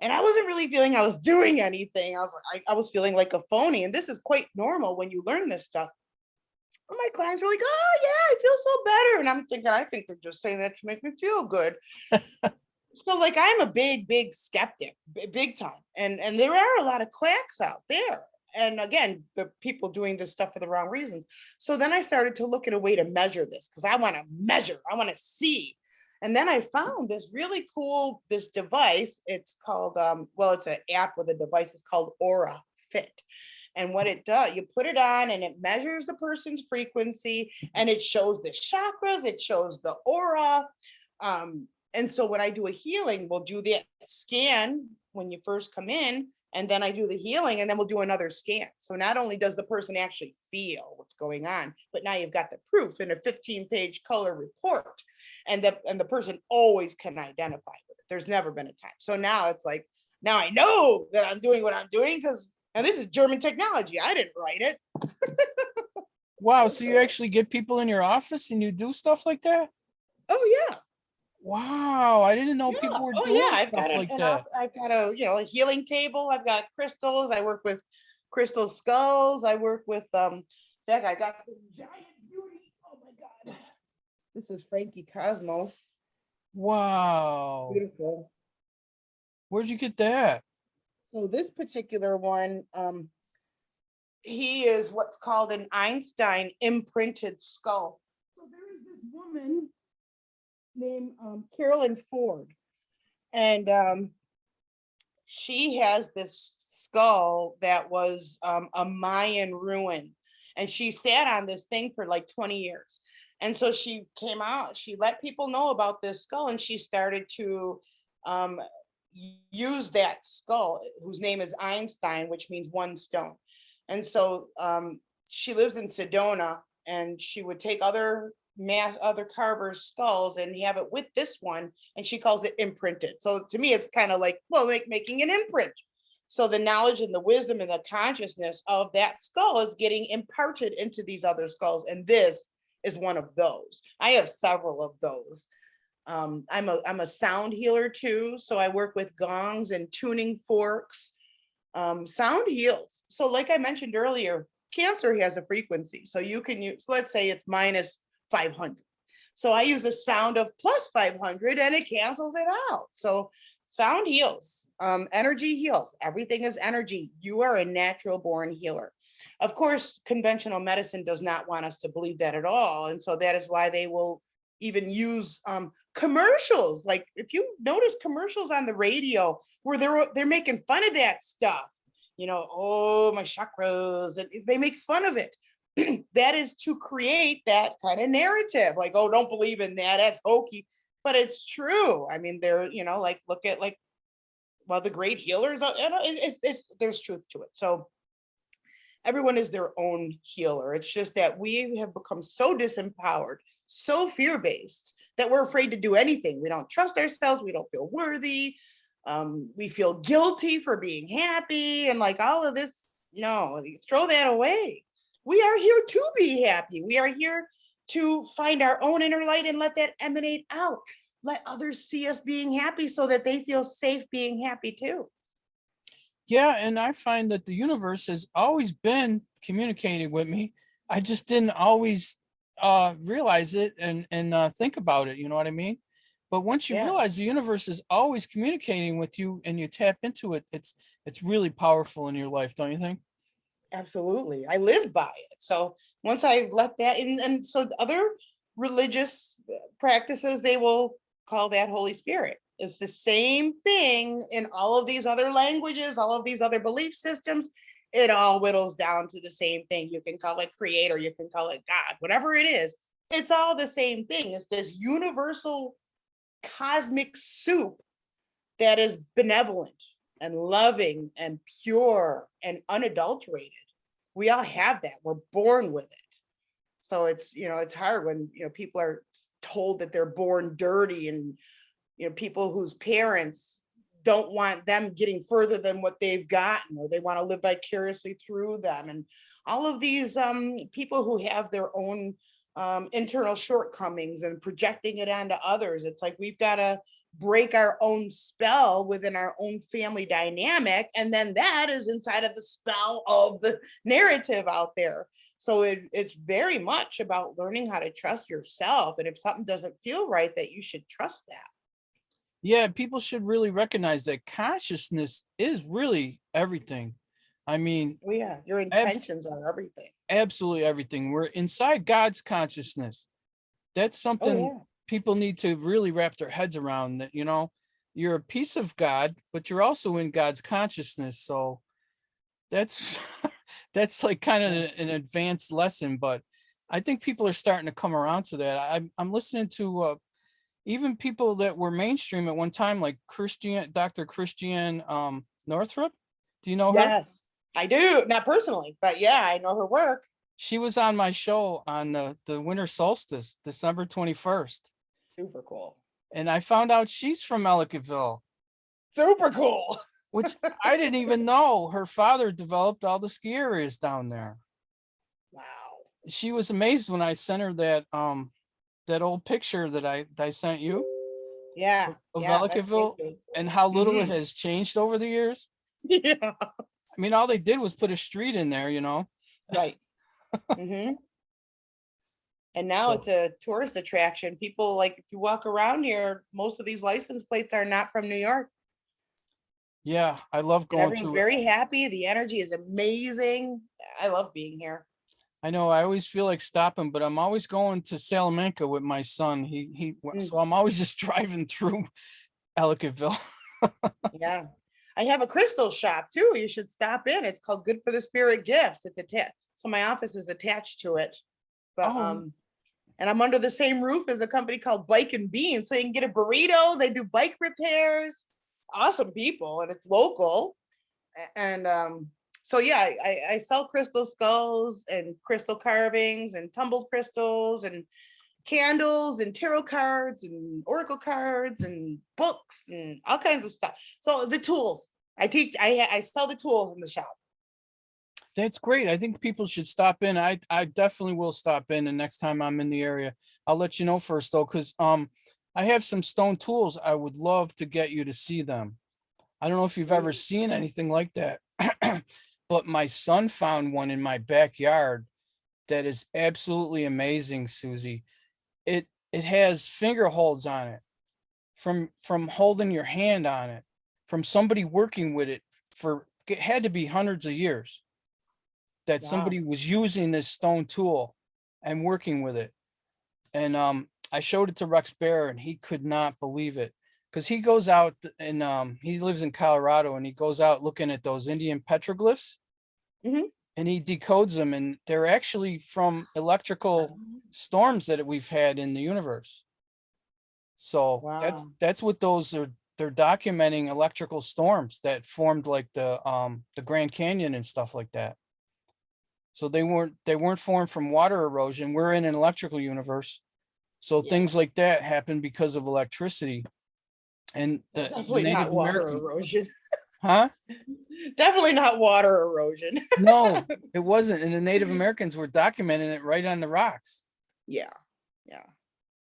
And I wasn't really feeling I was doing anything. I was feeling like a phony. And this is quite normal when you learn this stuff. And my clients were like, "Oh yeah, I feel so better." And I'm thinking, I think they're just saying that to make me feel good. So like, I'm a big skeptic, big time. And there are a lot of quacks out there. And again, the people doing this stuff for the wrong reasons. So then I started to look at a way to measure this, because I want to measure, I want to see. And then I found this really cool, this device. It's called, it's an app with a device. It's called Aura Fit. And what it does, you put it on and it measures the person's frequency, and it shows the chakras, it shows the aura. And so when I do a healing, we'll do that scan when you first come in, and then I do the healing, and then we'll do another scan. So not only does the person actually feel what's going on, but now you've got the proof in a 15-page color report, and the person always can identify with it. There's never been a time. So now it's like, now I know that I'm doing what I'm doing, because, and this is German technology. I didn't write it. Wow. So you actually get people in your office and you do stuff like that? Oh yeah. Wow. I didn't know Yeah. people were Oh yeah. doing I've got stuff like an that. I've got a, a healing table. I've got crystals. I work with crystal skulls. I work with in fact, I got this giant beauty. Oh my God. This is Frankie Cosmos. Wow. Beautiful. Where'd you get that? So this particular one, he is what's called an Einstein imprinted skull. So there is this woman named Carolyn Ford, and she has this skull that was a Mayan ruin, and she sat on this thing for like 20 years. And so she came out, she let people know about this skull, and she started to um, use that skull, whose name is Einstein, which means one stone. And so she lives in Sedona, and she would take other carvers' skulls and have it with this one, and she calls it imprinted. So to me, it's kind of like, well, like making an imprint. So the knowledge and the wisdom and the consciousness of that skull is getting imparted into these other skulls, and this is one of those. I have several of those. I'm a sound healer too, so I work with gongs and tuning forks. Sound heals. So like I mentioned earlier, cancer has a frequency. So you can use, let's say it's minus 500. So I use a sound of plus 500 and it cancels it out. So sound heals, energy heals. Everything is energy. You are a natural born healer. Of course, conventional medicine does not want us to believe that at all. And so that is why they will even use commercials. Like if you notice commercials on the radio where they're making fun of that stuff, oh, my chakras, and they make fun of it. That is to create that kind of narrative, like, oh, don't believe in that, that's hokey, but it's true. I mean, they're, like, look at, like, well, the great healers, there's truth to it. So everyone is their own healer. It's just that we have become so disempowered, so fear-based, that we're afraid to do anything. We don't trust ourselves. We don't feel worthy. We feel guilty for being happy, and like all of this. No, throw that away. We are here to be happy. We are here to find our own inner light and let that emanate out. Let others see us being happy so that they feel safe being happy too. Yeah, and I find that the universe has always been communicating with me. I just didn't always realize it and think about it, you know what I mean? But once you Yeah, realize the universe is always communicating with you and you tap into it, it's really powerful in your life, don't you think? absolutely. I live by it. So once I let that in, and so other religious practices, they will call that Holy Spirit. It's the same thing in all of these other languages, all of these other belief systems. It all whittles down to the same thing. You can call it creator, you can call it God, whatever it is. It's all the same thing. It's this universal cosmic soup that is benevolent and loving and pure and unadulterated. We all have that. We're born with it. So it's hard when, people are told that they're born dirty, and, people whose parents don't want them getting further than what they've gotten, or they want to live vicariously through them. And all of these people who have their own internal shortcomings and projecting it onto others. It's like we've got to break our own spell within our own family dynamic, and then that is inside of the spell of the narrative out there. So it's very much about learning how to trust yourself, and if something doesn't feel right, that you should trust that. Yeah, people should really recognize that consciousness is really everything. I mean, Oh yeah, your ab- intentions are everything. absolutely everything. We're inside God's consciousness. That's Oh something yeah. people need to really wrap their heads around, that, you're a piece of God, but you're also in God's consciousness. So that's that's like kind of Yeah. an advanced lesson, but I think people are starting to come around to that. I'm listening to even people that were mainstream at one time, like Dr. Christiane Northrup. Do you know her? Yes, I do. Not personally, but yeah, I know her work. She was on my show on the winter solstice, December 21st. Super cool. And I found out she's from Ellicottville, Super cool. which I didn't even know. Her father developed all the ski areas down there. Wow. She was amazed when I sent her that old picture that I sent you Yeah. of Yeah. That's Ellicottville wicked. and how little it Hmm. has changed over the years. Yeah. I mean, all they did was put a street in there, you know. Right. Hmm. And now So it's a tourist attraction. People, like, if you walk around here, most of these license plates are not from New York. yeah, I love And going everyone's to it. very happy. The energy is amazing. I love being here. I know I always feel like stopping, but I'm always going to Salamanca with my son. Mm, So I'm always just driving through Ellicottville. yeah. I have a crystal shop too. You should stop in. It's called Good for the Spirit Gifts. It's attached. So my office is attached to it. But Oh, and I'm under the same roof as a company called Bike and Bean. So you can get a burrito. They do bike repairs. Awesome people, and it's local. And so yeah, I sell crystal skulls and crystal carvings and tumbled crystals and candles and tarot cards and oracle cards and books and all kinds of stuff. So the tools I teach, I sell the tools in the shop. that's great. I think people should stop in. I definitely will stop in the next time I'm in the area. I'll let you know first though, because I have some stone tools. I would love to get you to see them. I don't know if you've ever Mm. seen anything like that, but my son found one in my backyard that is absolutely amazing, Susie. It has finger holds on it from holding your hand on it, from somebody working with it for it had to be hundreds of years that Wow. somebody was using this stone tool and working with it. And I showed it to Rex Bear and he could not believe it because he goes out and he lives in Colorado and he goes out looking at those Indian petroglyphs Hmm. and he decodes them and they're actually from electrical storms that we've had in the universe. So Wow. that's what those are. They're documenting electrical storms that formed like the Grand Canyon and stuff like that. So they weren't formed from water erosion. We're in an electrical universe. So Yeah. things like that happen because of electricity. And the Definitely Native not water American, erosion. huh? Definitely not water erosion. No, it wasn't. And the Native Americans were documenting it right on the rocks. Yeah. Yeah.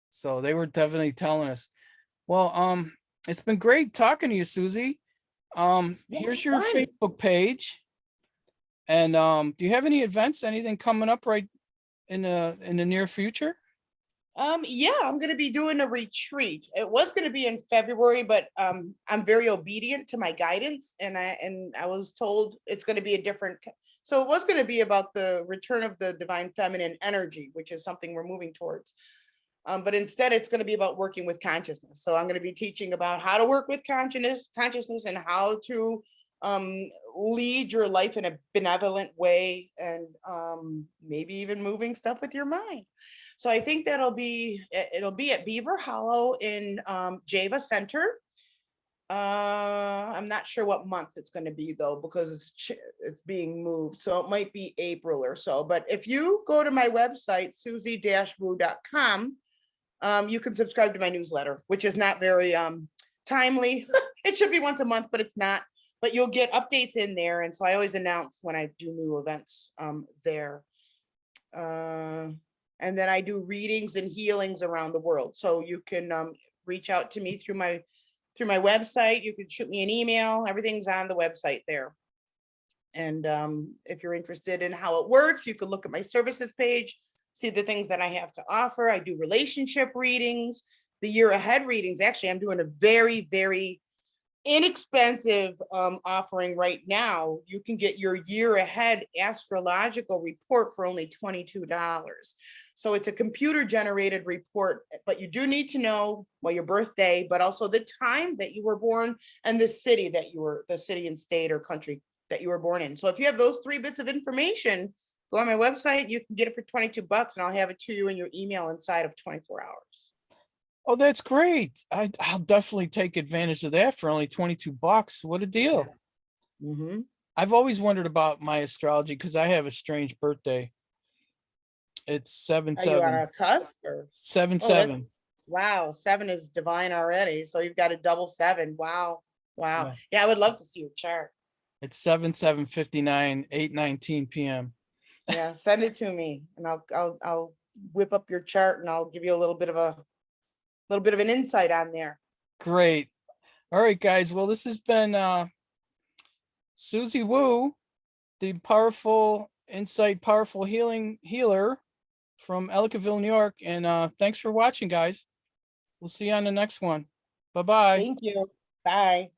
So they were definitely telling us. Well, it's been great talking to you, Susie. Yeah. Here's your Fun. Facebook page. And do you have any events, anything coming up right in the near future? Yeah, I'm gonna be doing a retreat. It was gonna be in February, but I'm very obedient to my guidance, and I was told it's gonna be a different. So it was gonna be about the return of the divine feminine energy, which is something we're moving towards. But instead, it's going to be about working with consciousness. So I'm going to be teaching about how to work with consciousness, and how to lead your life in a benevolent way, and maybe even moving stuff with your mind. So I think it'll be at Beaver Hollow in Java Center. I'm not sure what month it's going to be though, because it's being moved. So it might be April or so. But if you go to my website, suzy-woo.com, you can subscribe to my newsletter, which is not very timely. It should be once a month, but it's not. But you'll get updates in there. And so I always announce when I do new events there. And then I do readings and healings around the world. So you can reach out to me through my website. You can shoot me an email. Everything's on the website there. And if you're interested in how it works, you can look at my services page, see the things that I have to offer. I do relationship readings, the year ahead readings. Actually, I'm doing a very, very inexpensive offering right now. You can get your year ahead astrological report for only $22. So it's a computer generated report, but you do need to know, well, your birthday, but also the time that you were born and the city and state or country that you were born in. So if you have those 3 bits of information, go on my website, you can get it for $22 and I'll have it to you in your email inside of 24 hours. Oh, that's great. I'll definitely take advantage of that for only $22. What a deal. Mm-hmm. I've always wondered about my astrology because I have a strange birthday. It's 7 Are you on 7 a cusp or? 7 Oh, that's 7. wow. 7 is divine already. So you've got a double 7. Wow. Wow. Yeah. Yeah, I would love to see your chart. It's 7/7/59, 8:19 p.m. Yeah, send it to me and I'll whip up your chart and I'll give you a little bit of an insight on there. Great. All right, guys. Well, this has been Suzy Woo, the powerful insight, powerful healing healer from Ellicottville, New York. And thanks for watching, guys. We'll see you on the next one. Bye-bye. Thank you. Bye.